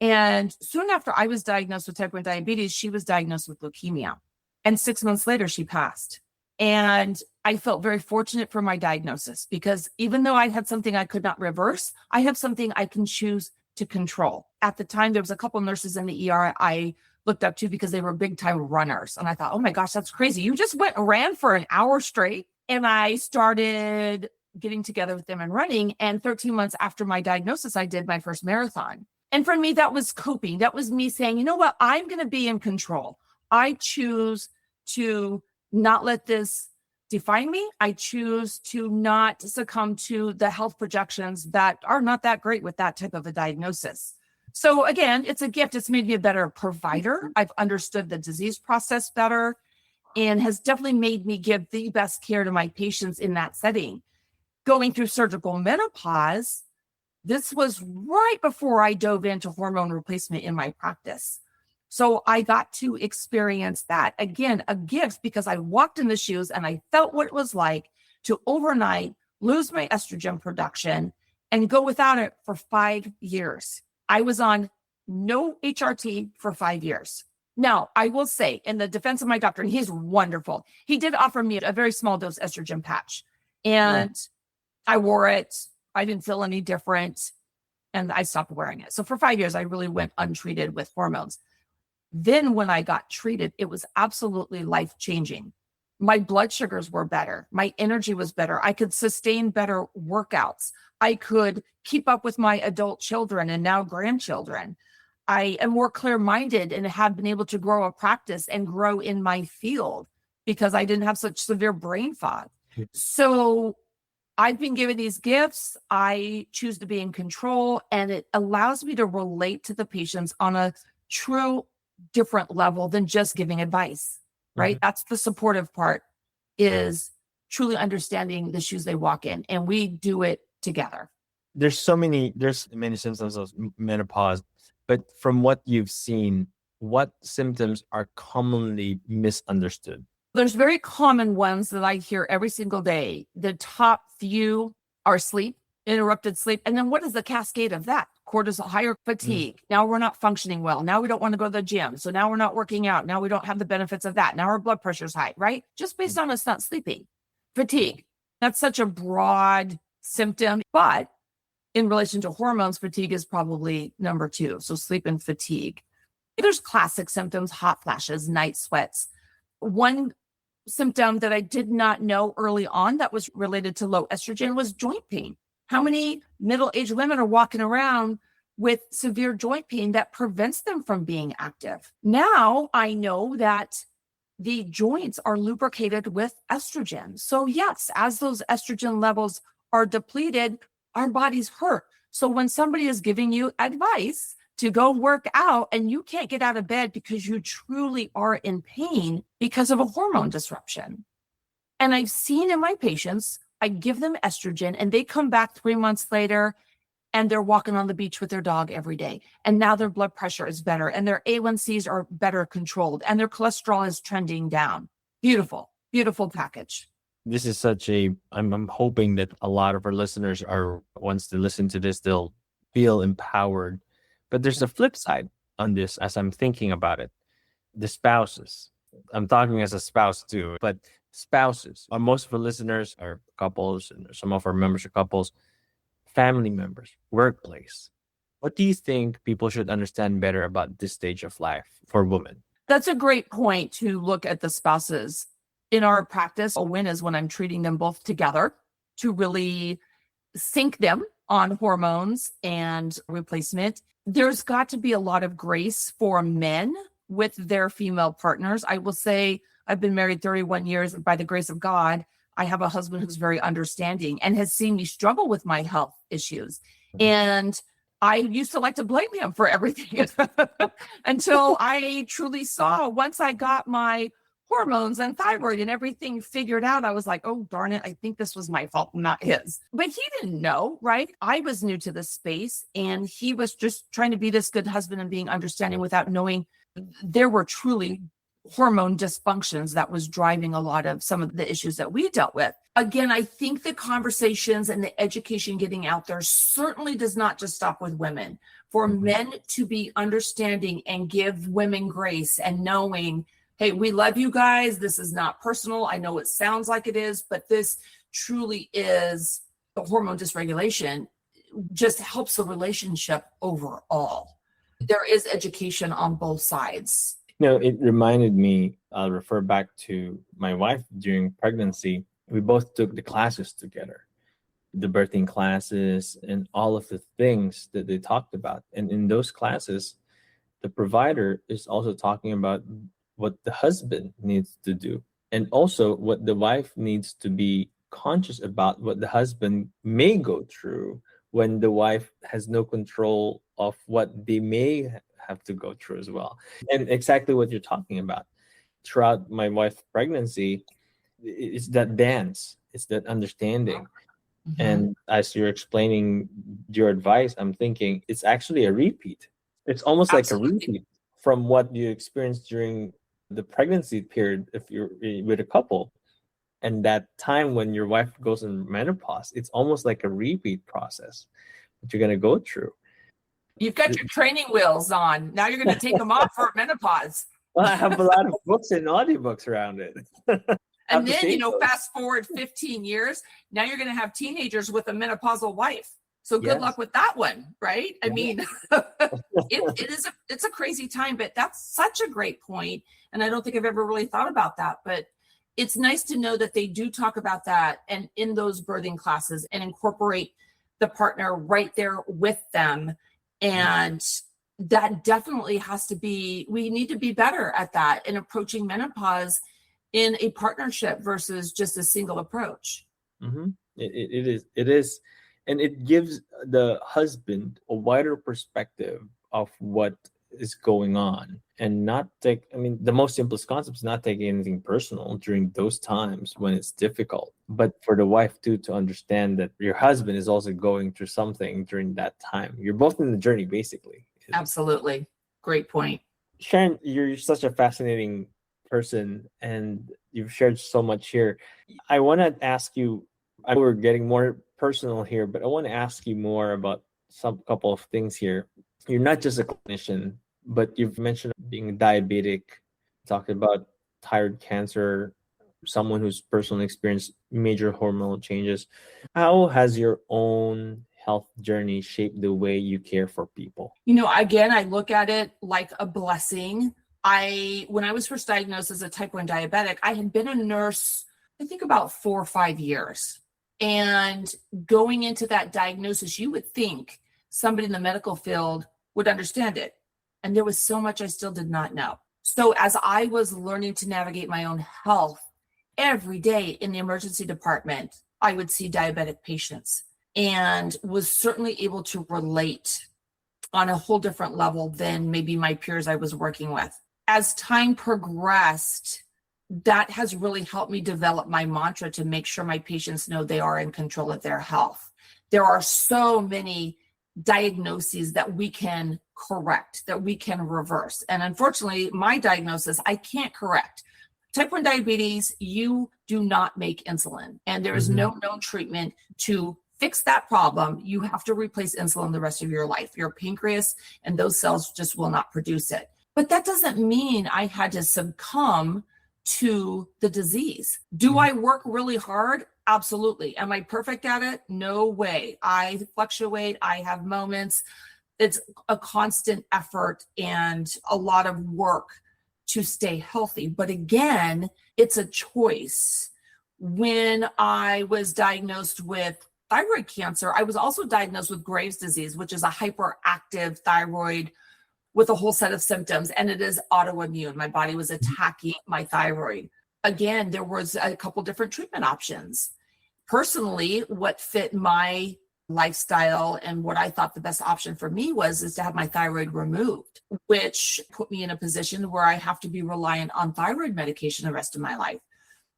And soon after I was diagnosed with type 1 diabetes, she was diagnosed with leukemia. And 6 months later, she passed. And I felt very fortunate for my diagnosis because even though I had something I could not reverse, I have something I can choose to control. At the time, there was a couple of nurses in the ER I looked up to because they were big time runners. And I thought, oh my gosh, that's crazy. You just went and ran for an hour straight. And I started getting together with them and running. And 13 months after my diagnosis, I did my first marathon. And for me, that was coping. That was me saying, you know what? I'm going to be in control. I choose to not let this define me. I choose to not succumb to the health projections that are not that great with that type of a diagnosis. So again, it's a gift. It's made me a better provider. I've understood the disease process better and has definitely made me give the best care to my patients in that setting. Going through surgical menopause, this was right before I dove into hormone replacement in my practice. So I got to experience that. Again, a gift, because I walked in the shoes and I felt what it was like to overnight lose my estrogen production and go without it for 5 years. I was on no HRT for 5 years. Now, I will say, in the defense of my doctor, and he's wonderful, he did offer me a very small dose estrogen patch. And I wore it. I didn't feel any different. And I stopped wearing it. So for 5 years, I really went untreated with hormones. Then when I got treated, it was absolutely life-changing. My blood sugars were better. My energy was better. I could sustain better workouts. I could keep up with my adult children and now grandchildren. I am more clear-minded and have been able to grow a practice and grow in my field because I didn't have such severe brain fog. So I've been given these gifts. I choose to be in control, and it allows me to relate to the patients on a true different level than just giving advice, right? That's the supportive part, is truly understanding the shoes they walk in, and we do it together. There's many symptoms of menopause, but from what you've seen, what symptoms are commonly misunderstood? There's very common ones that I hear every single day. The top few are sleep, interrupted sleep. And then what is the cascade of that? Cortisol, higher fatigue. Now we're not functioning well. Now we don't want to go to the gym. So now we're not working out. Now we don't have the benefits of that. Now our blood pressure's high, right? Just based on us not sleeping. Fatigue. That's such a broad symptom. But in relation to hormones, fatigue is probably number 2. So sleep and fatigue. There's classic symptoms, hot flashes, night sweats. One symptom that I did not know early on that was related to low estrogen was joint pain. How many middle-aged women are walking around with severe joint pain that prevents them from being active? Now I know that the joints are lubricated with estrogen. So yes, as those estrogen levels are depleted, our bodies hurt. So when somebody is giving you advice to go work out and you can't get out of bed because you truly are in pain because of a hormone disruption. And I've seen in my patients, I give them estrogen and they come back 3 months later and they're walking on the beach with their dog every day. And now their blood pressure is better and their A1Cs are better controlled and their cholesterol is trending down. Beautiful, beautiful package. This is I'm hoping that a lot of our listeners are, once they listen to this, they'll feel empowered. But there's a flip side on this as I'm thinking about it. The spouses. I'm talking as a spouse too, but spouses. Most of our listeners are couples, and some of our members are couples, family members, workplace. What do you think people should understand better about this stage of life for women? That's a great point to look at the spouses. In our practice, a win is when I'm treating them both together to really sync them on hormones and replacement. There's got to be a lot of grace for men with their female partners. I will say I've been married 31 years, and by the grace of God, I have a husband who's very understanding and has seen me struggle with my health issues. And I used to like to blame him for everything until I truly saw, once I got my hormones and thyroid and everything figured out, I was like, oh, darn it, I think this was my fault, not his. But he didn't know, right? I was new to this space and he was just trying to be this good husband and being understanding without knowing there were truly hormone dysfunctions that was driving a lot of some of the issues that we dealt with. Again, I think the conversations and the education getting out there certainly does not just stop with women. For men to be understanding and give women grace and knowing, hey, we love you guys. This is not personal. I know it sounds like it is, but this truly is the hormone dysregulation, just helps the relationship overall. There is education on both sides. It reminded me, I'll refer back to my wife during pregnancy. We both took the classes together, the birthing classes and all of the things that they talked about. And in those classes, the provider is also talking about what the husband needs to do, and also what the wife needs to be conscious about, what the husband may go through when the wife has no control of what they may have to go through as well. And exactly what you're talking about. Throughout my wife's pregnancy, it's that dance, it's that understanding. Mhm. And as you're explaining your advice, I'm thinking it's actually a repeat. It's almost like a Absolutely. repeat from what you experienced during the pregnancy period if you're with a couple. And that time when your wife goes in menopause, it's almost like a repeat process that you're going to go through. You've got your training wheels on. Now you're going to take them off for menopause. Well, I have a lot of books and audiobooks around it. And then, fast forward 15 years, now you're going to have teenagers with a menopausal wife. So good Yes. luck with that one, right? I Yeah. mean, it's a crazy time, but that's such a great point. And I don't think I've ever really thought about that, but it's nice to know that they do talk about that and in those birthing classes and incorporate the partner right there with them. And that definitely has to be, we need to be better at that in approaching menopause in a partnership versus just a single approach. Mm-hmm. It is. And it gives the husband a wider perspective of what is going on and not take, the most simplest concept is not taking anything personal during those times when it's difficult, but for the wife too, to understand that your husband is also going through something during that time. You're both in the journey, basically. Absolutely. Great point. Sharon, you're such a fascinating person and you've shared so much here. I want to ask you, I know we're getting more personal here, but I want to ask you more about some couple of things here. You're not just a clinician, but you've mentioned being diabetic, talked about thyroid cancer, someone who's personally experienced major hormonal changes. How has your own health journey shaped the way you care for people? Again, I look at it like a blessing. When I was first diagnosed as a type 1 diabetic, I had been a nurse, I think about 4 or 5 years. And going into that diagnosis, you would think somebody in the medical field would understand it. And there was so much I still did not know. So as I was learning to navigate my own health, every day in the emergency department, I would see diabetic patients and was certainly able to relate on a whole different level than maybe my peers I was working with. As time progressed, that has really helped me develop my mantra to make sure my patients know they are in control of their health. There are so many diagnoses that we can correct, that we can reverse. And unfortunately, my diagnosis, I can't correct. Type 1 diabetes, you do not make insulin, and there is no known treatment to fix that problem. You have to replace insulin the rest of your life. Your pancreas and those cells just will not produce it. But that doesn't mean I had to succumb to the disease. Do I work really hard? Absolutely. Am I perfect at it? No way. I fluctuate. I have moments. It's a constant effort and a lot of work to stay healthy. But again, it's a choice. When I was diagnosed with thyroid cancer, I was also diagnosed with Graves' disease, which is a hyperactive thyroid with a whole set of symptoms, and it is autoimmune. My body was attacking my thyroid. Again, there was a couple different treatment options. Personally, what fit my lifestyle and what I thought the best option for me is to have my thyroid removed, which put me in a position where I have to be reliant on thyroid medication the rest of my life.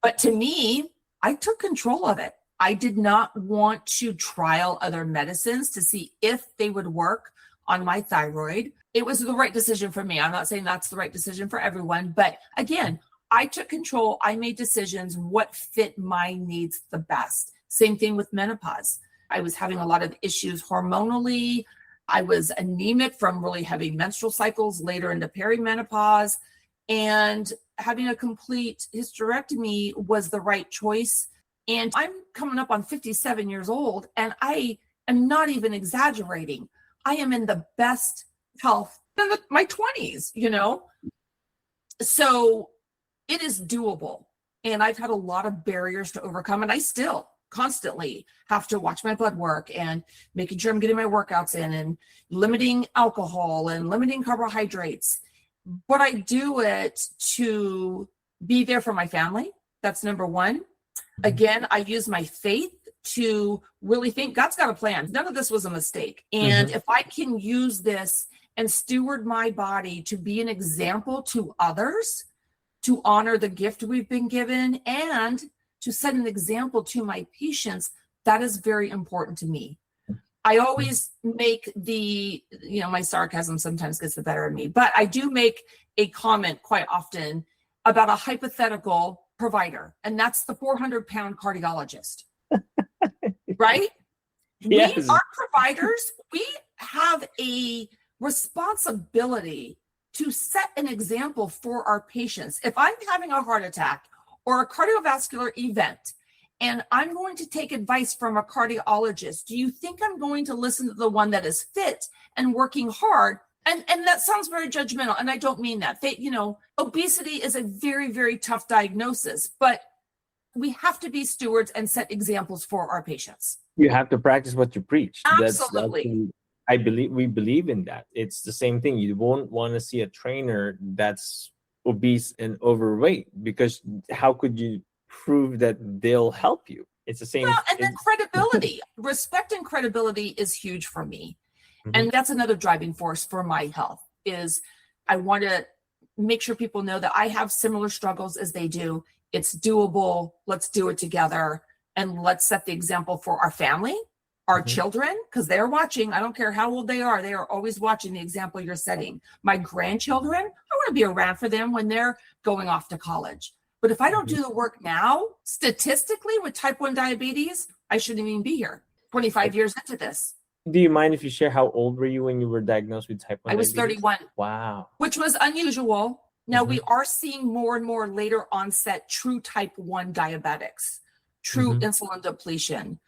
But to me, I took control of it. I did not want to trial other medicines to see if they would work on my thyroid. It was the right decision for me. I'm not saying that's the right decision for everyone, but again, I took control. I made decisions what fit my needs the best. Same thing with menopause. I was having a lot of issues hormonally. I was anemic from really heavy menstrual cycles later into perimenopause, and having a complete hysterectomy was the right choice. And I'm coming up on 57 years old, and I am not even exaggerating. I am in the best health in my 20s, So it is doable. And I've had a lot of barriers to overcome, and I still constantly have to watch my blood work and making sure I'm getting my workouts in and limiting alcohol and limiting carbohydrates. But I do it to be there for my family. That's number one. Again, I use my faith to really think God's got a plan. None of this was a mistake. And if I can use this and steward my body to be an example to others, to honor the gift we've been given, and to set an example to my patients, that is very important to me. I always make my sarcasm sometimes gets the better of me, but I do make a comment quite often about a hypothetical provider, and that's the 400-pound cardiologist, right? Yes. We are providers. We have a responsibility to set an example for our patients. If I'm having a heart attack or a cardiovascular event, and I'm going to take advice from a cardiologist, do you think I'm going to listen to the one that is fit and working hard? And that sounds very judgmental, and I don't mean that. Obesity is a very, very tough diagnosis, but we have to be stewards and set examples for our patients. You have to practice what you preach. Absolutely. We believe in that. It's the same thing. You won't want to see a trainer that's obese and overweight, because how could you prove that they'll help you? It's the same. Well, and then credibility, respect and credibility is huge for me. And that's another driving force for my health is I want to make sure people know that I have similar struggles as they do. It's doable. Let's do it together. And let's set the example for our family, our children, because they're watching. I don't care how old they are always watching the example you're setting. My grandchildren, I want to be around for them when they're going off to college. But if I don't do the work now, statistically with type 1 diabetes, I shouldn't even be here 25 years into this. Do you mind if you share how old were you when you were diagnosed with type 1 I was diabetes? 31. Wow. Which was unusual. Now we are seeing more and more later onset true type 1 diabetics, true insulin depletion.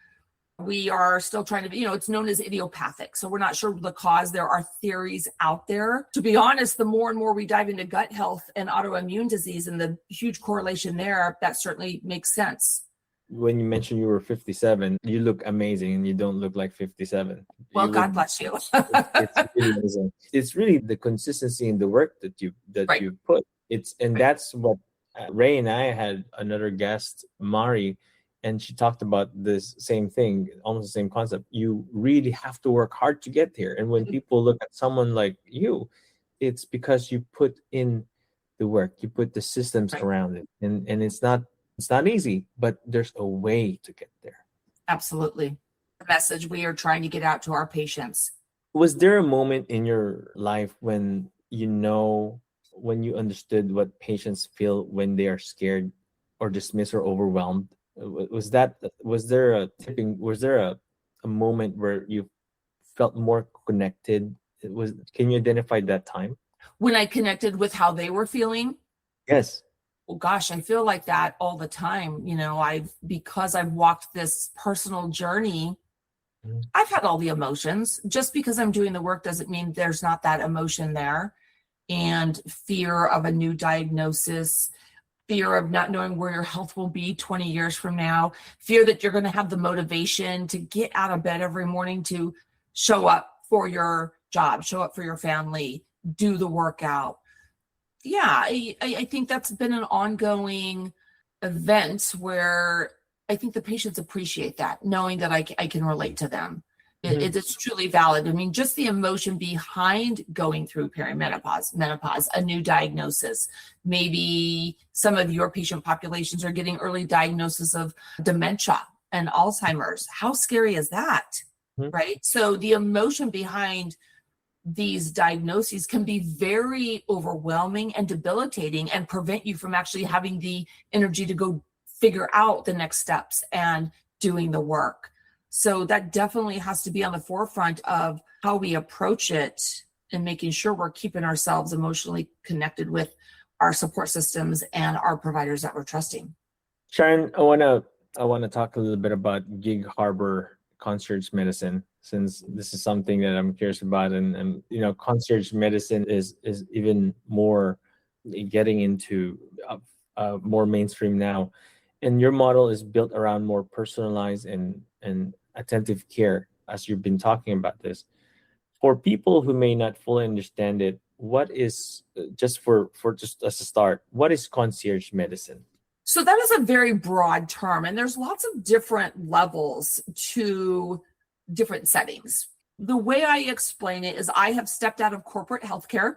We are still trying to be, it's known as idiopathic. So we're not sure the cause. There are theories out there. To be honest, the more and more we dive into gut health and autoimmune disease and the huge correlation there, that certainly makes sense. When you mentioned you were 57, you look amazing and you don't look like 57. Well, God bless you. It's really amazing. It's really the consistency in the work that you put. That's what Ray and I had another guest, Mari, and she talked about this same thing, almost the same concept. You really have to work hard to get here. And when people look at someone like you, it's because you put in the work, you put the systems around it. And it's not easy, but there's a way to get there. Absolutely. The message we are trying to get out to our patients. Was there a moment in your life when you understood what patients feel when they are scared or dismissed or overwhelmed? Was there a moment where you felt more connected? Can you identify that time? When I connected with how they were feeling? Yes. Well, gosh, I feel like that all the time. Because I've walked this personal journey, I've had all the emotions. Just because I'm doing the work doesn't mean there's not that emotion there. And fear of a new diagnosis, fear of not knowing where your health will be 20 years from now, fear that you're going to have the motivation to get out of bed every morning to show up for your job, show up for your family, do the workout. Yeah, I think that's been an ongoing event where I think the patients appreciate that, knowing that I can relate to them. It's truly valid. I mean, just the emotion behind going through perimenopause, menopause, a new diagnosis. Maybe some of your patient populations are getting early diagnosis of dementia and Alzheimer's. How scary is that? Right? So the emotion behind these diagnoses can be very overwhelming and debilitating and prevent you from actually having the energy to go figure out the next steps and doing the work. So that definitely has to be on the forefront of how we approach it and making sure we're keeping ourselves emotionally connected with our support systems and our providers that we're trusting. Sharon, I want to talk a little bit about Gig Harbor concierge medicine, since this is something that I'm curious about, and concierge medicine is even more getting into more mainstream now, and your model is built around more personalized and attentive care, as you've been talking about this. For people who may not fully understand it, what is just as a start, what is concierge medicine? So that is a very broad term, and there's lots of different levels to different settings. The way I explain it is I have stepped out of corporate healthcare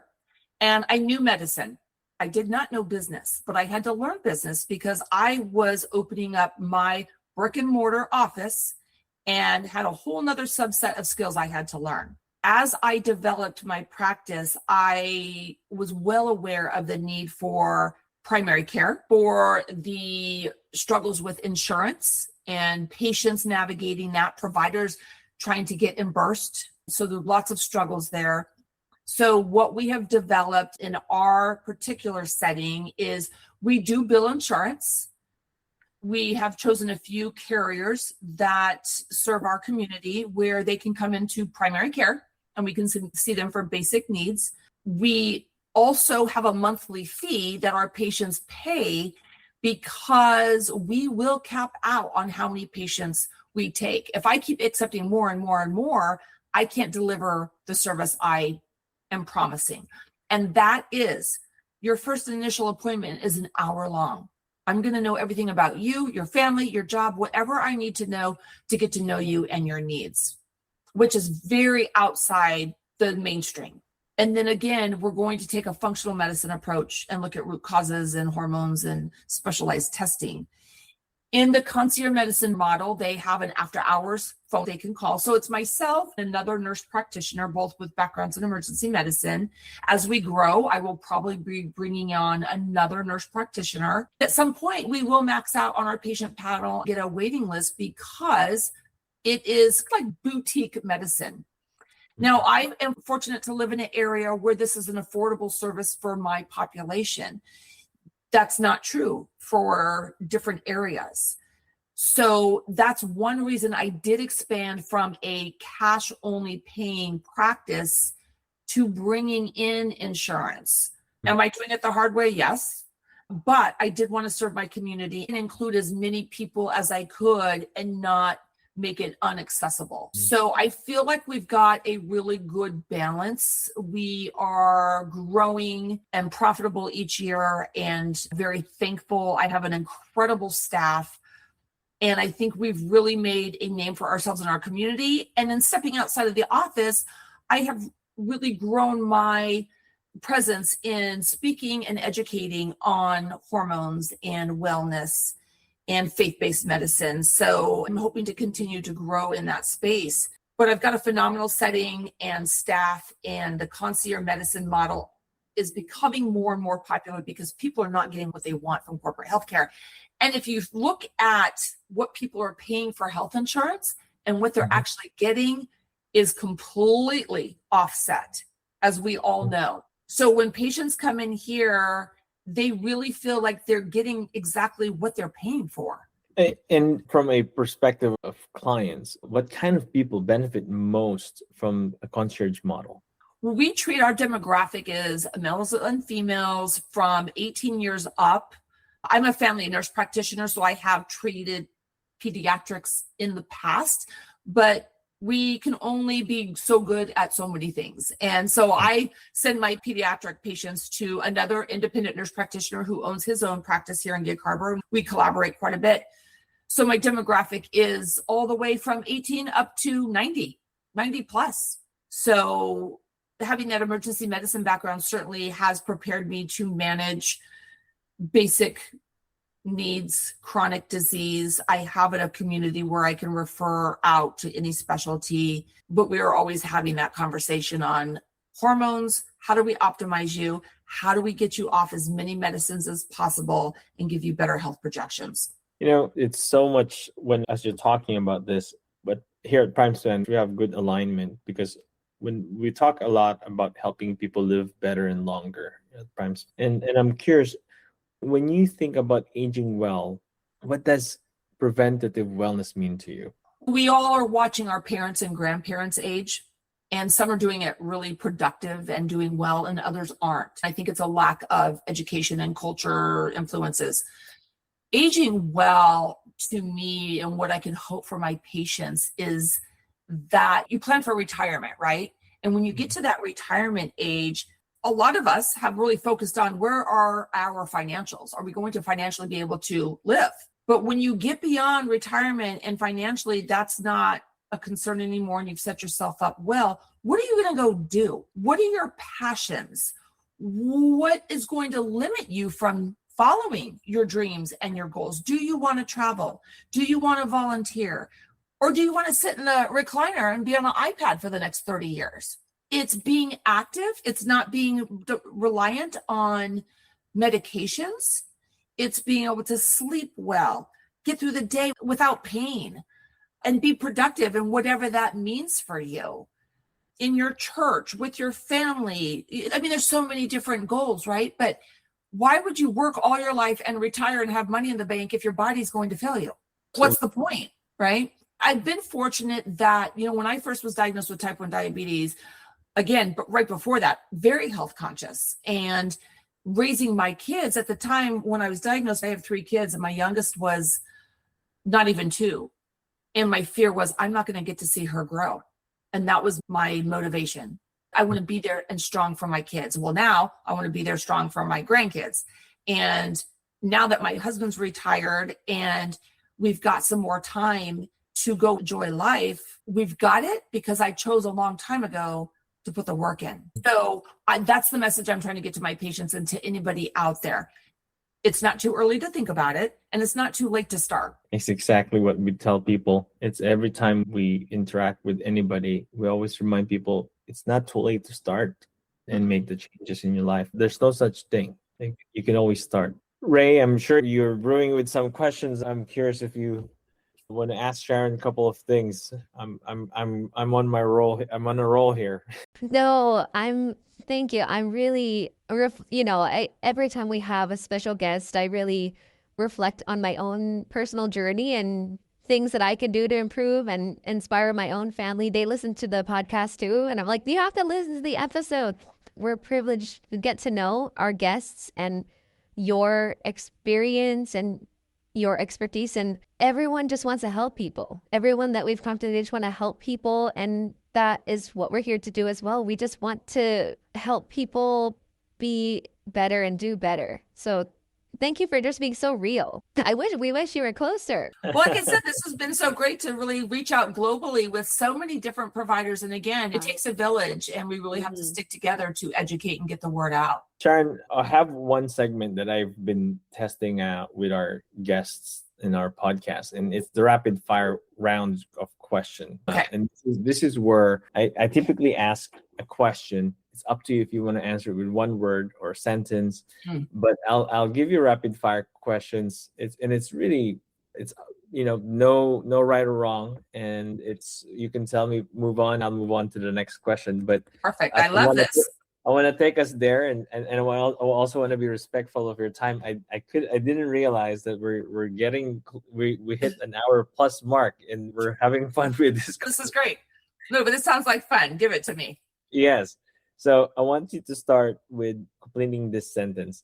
and I knew medicine. I did not know business, but I had to learn business because I was opening up my brick and mortar office and had a whole nother subset of skills I had to learn. As I developed my practice, I was well aware of the need for primary care, for the struggles with insurance and patients navigating that, providers trying to get reimbursed. So there's lots of struggles there. So what we have developed in our particular setting is we do bill insurance. We have chosen a few carriers that serve our community where they can come into primary care and we can see them for basic needs. We also have a monthly fee that our patients pay because we will cap out on how many patients we take. If I keep accepting more and more and more, I can't deliver the service I am promising. And that is your first initial appointment is an hour long. I'm going to know everything about you, your family, your job, whatever I need to know to get to know you and your needs, which is very outside the mainstream. And then again, we're going to take a functional medicine approach and look at root causes and hormones and specialized testing. In the concierge medicine model, they have an after hours phone they can call. So it's myself and another nurse practitioner, both with backgrounds in emergency medicine. As we grow, I will probably be bringing on another nurse practitioner. At some point, we will max out on our patient panel, get a waiting list because it is like boutique medicine. Now, I am fortunate to live in an area where this is an affordable service for my population. That's not true for different areas. So that's one reason I did expand from a cash only paying practice to bringing in insurance. Am I doing it the hard way? Yes. But I did want to serve my community and include as many people as I could and not make it inaccessible. So I feel like we've got a really good balance. We are growing and profitable each year and very thankful. I have an incredible staff. And I think we've really made a name for ourselves in our community. And then stepping outside of the office, I have really grown my presence in speaking and educating on hormones and wellness and faith-based medicine. So I'm hoping to continue to grow in that space. But I've got a phenomenal setting and staff, and the concierge medicine model is becoming more and more popular because people are not getting what they want from corporate healthcare. And if you look at what people are paying for health insurance and what they're actually getting is completely offset, as we all know. So when patients come in here, they really feel like they're getting exactly what they're paying for. And from a perspective of clients, what kind of people benefit most from a concierge model? We treat our demographic as males and females from 18 years up. I'm a family nurse practitioner, so I have treated pediatrics in the past, but we can only be so good at so many things. And so I send my pediatric patients to another independent nurse practitioner who owns his own practice here in Gig Harbor. We collaborate quite a bit. So my demographic is all the way from 18 up to 90 plus. So having that emergency medicine background certainly has prepared me to manage basic needs, chronic disease. I have a community where I can refer out to any specialty, but we are always having that conversation on hormones. How do we optimize you? How do we get you off as many medicines as possible and give you better health projections? You know, it's so much as you're talking about this, but here at PrimeSpan, we have good alignment because when we talk a lot about helping people live better and longer at PrimeSpan, and I'm curious, when you think about aging well, what does preventative wellness mean to you? We all are watching our parents and grandparents age, and some are doing it really productive and doing well, and others aren't. I think it's a lack of education and culture influences. Aging well, to me, and what I can hope for my patients is that you plan for retirement, right? And when you get to that retirement age, a lot of us have really focused on where are our financials? Are we going to financially be able to live? But when you get beyond retirement and financially, that's not a concern anymore, and you've set yourself up well, what are you going to go do? What are your passions? What is going to limit you from following your dreams and your goals? Do you want to travel? Do you want to volunteer? Or do you want to sit in a recliner and be on an iPad for the next 30 years? It's being active. It's not being reliant on medications. It's being able to sleep well, get through the day without pain, and be productive in whatever that means for you. In your church, with your family. I mean, there's so many different goals, right? But why would you work all your life and retire and have money in the bank if your body's going to fail you? What's the point, right? I've been fortunate that, when I first was diagnosed with type 1 diabetes, again, but right before that, very health conscious, and raising my kids. At the time when I was diagnosed, I have 3 kids, and my youngest was not even 2. And my fear was, I'm not going to get to see her grow. And that was my motivation. I want to be there and strong for my kids. Well, now I want to be there strong for my grandkids. And now that my husband's retired and we've got some more time to go enjoy life, we've got it because I chose a long time ago to put the work in. So that's the message I'm trying to get to my patients and to anybody out there. It's not too early to think about it, and it's not too late to start. It's exactly what we tell people. It's every time we interact with anybody, we always remind people it's not too late to start and make the changes in your life. There's no such thing. You can always start. Ray, I'm sure you're brewing with some questions. I'm curious if you want to ask Sharon a couple of things. I'm on my roll. I'm on a roll here. No, thank you. I'm really, every time we have a special guest, I really reflect on my own personal journey and things that I can do to improve and inspire my own family. They listen to the podcast too. And I'm like, you have to listen to the episode. We're privileged to get to know our guests and your experience and your expertise. And everyone just wants to help people. Everyone that we've come to, they just want to help people. And that is what we're here to do as well. We just want to help people be better and do better. So thank you for just being so real. We wish you were closer. Well, like I said, this has been so great to really reach out globally with so many different providers. And again, it takes a village, and we really have to stick together to educate and get the word out. Sharon, I have one segment that I've been testing out with our guests in our podcast, and it's the rapid fire round of question. Okay. And this is where I typically ask a question. It's up to you if you want to answer it with one word or a sentence, but I'll give you rapid fire questions. It's no right or wrong, and you can tell me move on. I'll move on to the next question. But Perfect. I love this. I want to take us there, and I also want to be respectful of your time. I didn't realize that we hit an hour plus mark, and we're having fun with this. This is great. No, but this sounds like fun. Give it to me. Yes. So I want you to start with completing this sentence.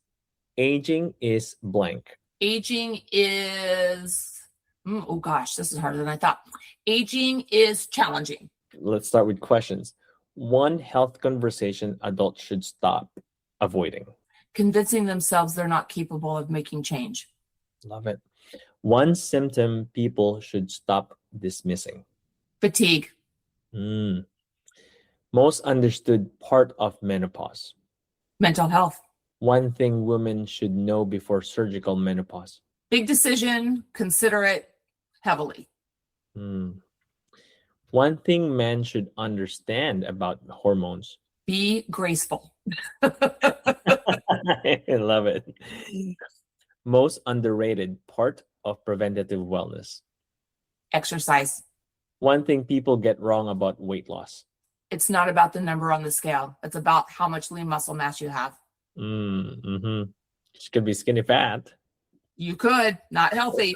Aging is blank. Aging is, oh gosh, this is harder than I thought. Aging is challenging. Let's start with questions. One health conversation adults should stop avoiding. Convincing themselves they're not capable of making change. Love it. One symptom people should stop dismissing. Fatigue. Most understood part of menopause. Mental health. One thing women should know before surgical menopause. Big decision. Consider it heavily. One thing men should understand about hormones. Be graceful. I love it. Most underrated part of preventative wellness. Exercise. One thing people get wrong about weight loss. It's not about the number on the scale. It's about how much lean muscle mass you have. Which could be skinny fat. You could. Not healthy.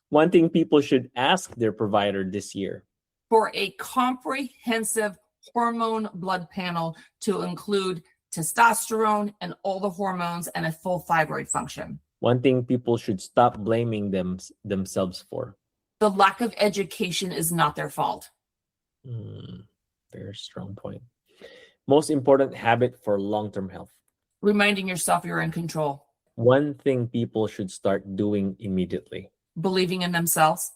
One thing people should ask their provider this year. For a comprehensive hormone blood panel to include testosterone and all the hormones and a full thyroid function. One thing people should stop blaming themselves for. The lack of education is not their fault. Very strong point. Most important habit for long-term health. Reminding yourself you're in control. One thing people should start doing immediately. Believing in themselves.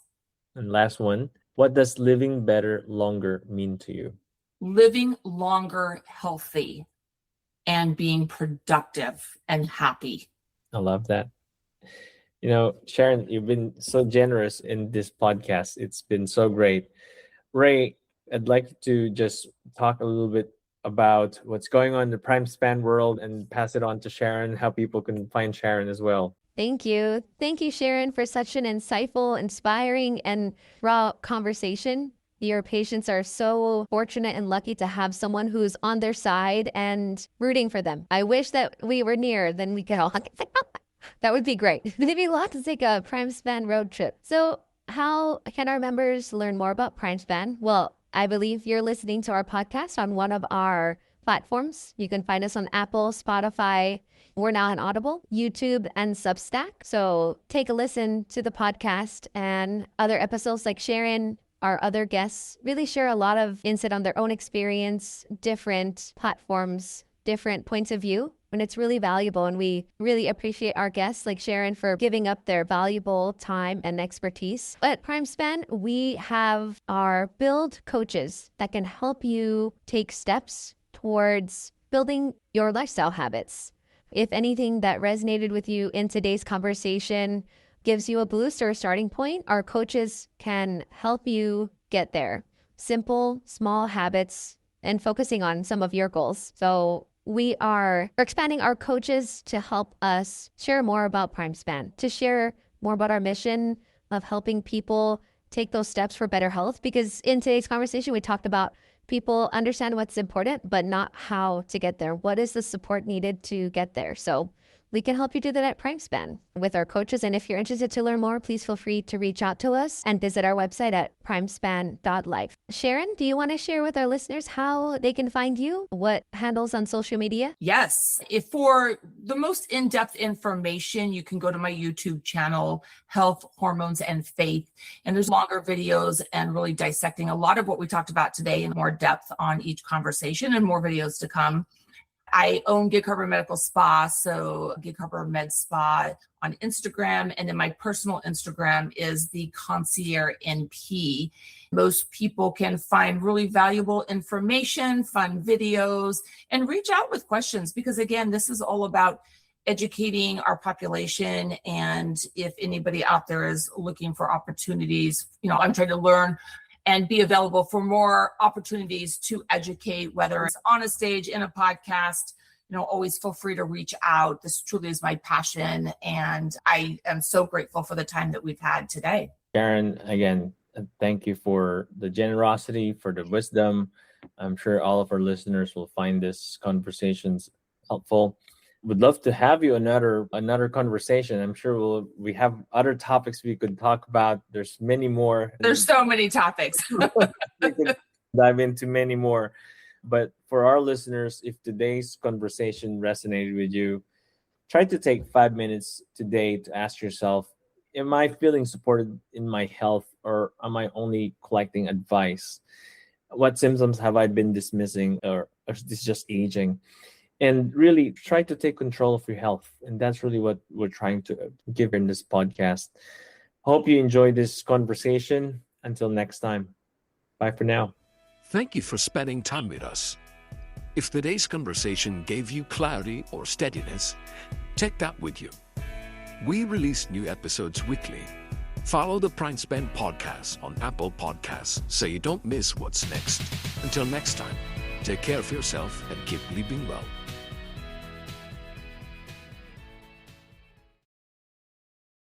And last one, what does living better longer mean to you? Living longer healthy and being productive and happy. I love that. You know, Sharon, you've been so generous in this podcast. It's been so great. Ray, I'd like to just talk a little bit about what's going on in the PrimeSpan world and pass it on to Sharon, how people can find Sharon as well. Thank you. Thank you, Sharon, for such an insightful, inspiring, and raw conversation. Your patients are so fortunate and lucky to have someone who's on their side and rooting for them. I wish that we were near, then we could all that would be great. Maybe we'll have to take a PrimeSpan road trip. So how can our members learn more about PrimeSpan? Well, I believe you're listening to our podcast on one of our platforms. You can find us on Apple, Spotify. We're now on Audible, YouTube, and Substack. So take a listen to the podcast and other episodes like Sharon. Our other guests really share a lot of insight on their own experience, different platforms, different points of view. And it's really valuable. And we really appreciate our guests like Sharon for giving up their valuable time and expertise. At PrimeSpan, we have our build coaches that can help you take steps towards building your lifestyle habits. If anything that resonated with you in today's conversation gives you a boost or a starting point, our coaches can help you get there. Simple, small habits and focusing on some of your goals. So we're expanding our coaches to help us share more about PrimeSpan, to share more about our mission of helping people take those steps for better health. Because in today's conversation, we talked about people understand what's important, but not how to get there. What is the support needed to get there? So we can help you do that at PrimeSpan with our coaches. And if you're interested to learn more, please feel free to reach out to us and visit our website at primespan.life. Sharon, do you want to share with our listeners how they can find you? What handles on social media? Yes. If for the most in-depth information, you can go to my YouTube channel, Health, Hormones, and Faith. And there's longer videos and really dissecting a lot of what we talked about today in more depth on each conversation and more videos to come. I own Gig Harbor Medical Spa, so Gig Harbor Med Spa on Instagram. And then my personal Instagram is the Concierge NP. Most people can find really valuable information, fun videos, and reach out with questions because, again, this is all about educating our population. And if anybody out there is looking for opportunities, I'm trying to learn and be available for more opportunities to educate, whether it's on a stage, in a podcast, always feel free to reach out. This truly is my passion. And I am so grateful for the time that we've had today. Sharon, again, thank you for the generosity, for the wisdom. I'm sure all of our listeners will find this conversations helpful. Would love to have you another conversation. I'm sure we have other topics we could talk about. There's many more. There's so many topics. We could dive into many more. But for our listeners, if today's conversation resonated with you, try to take 5 minutes today to ask yourself, am I feeling supported in my health or am I only collecting advice? What symptoms have I been dismissing or is this just aging? And really try to take control of your health. And that's really what we're trying to give in this podcast. Hope you enjoyed this conversation. Until next time. Bye for now. Thank you for spending time with us. If today's conversation gave you clarity or steadiness, take that with you. We release new episodes weekly. Follow the PrimeSpan Podcast on Apple Podcasts so you don't miss what's next. Until next time, take care of yourself and keep living well.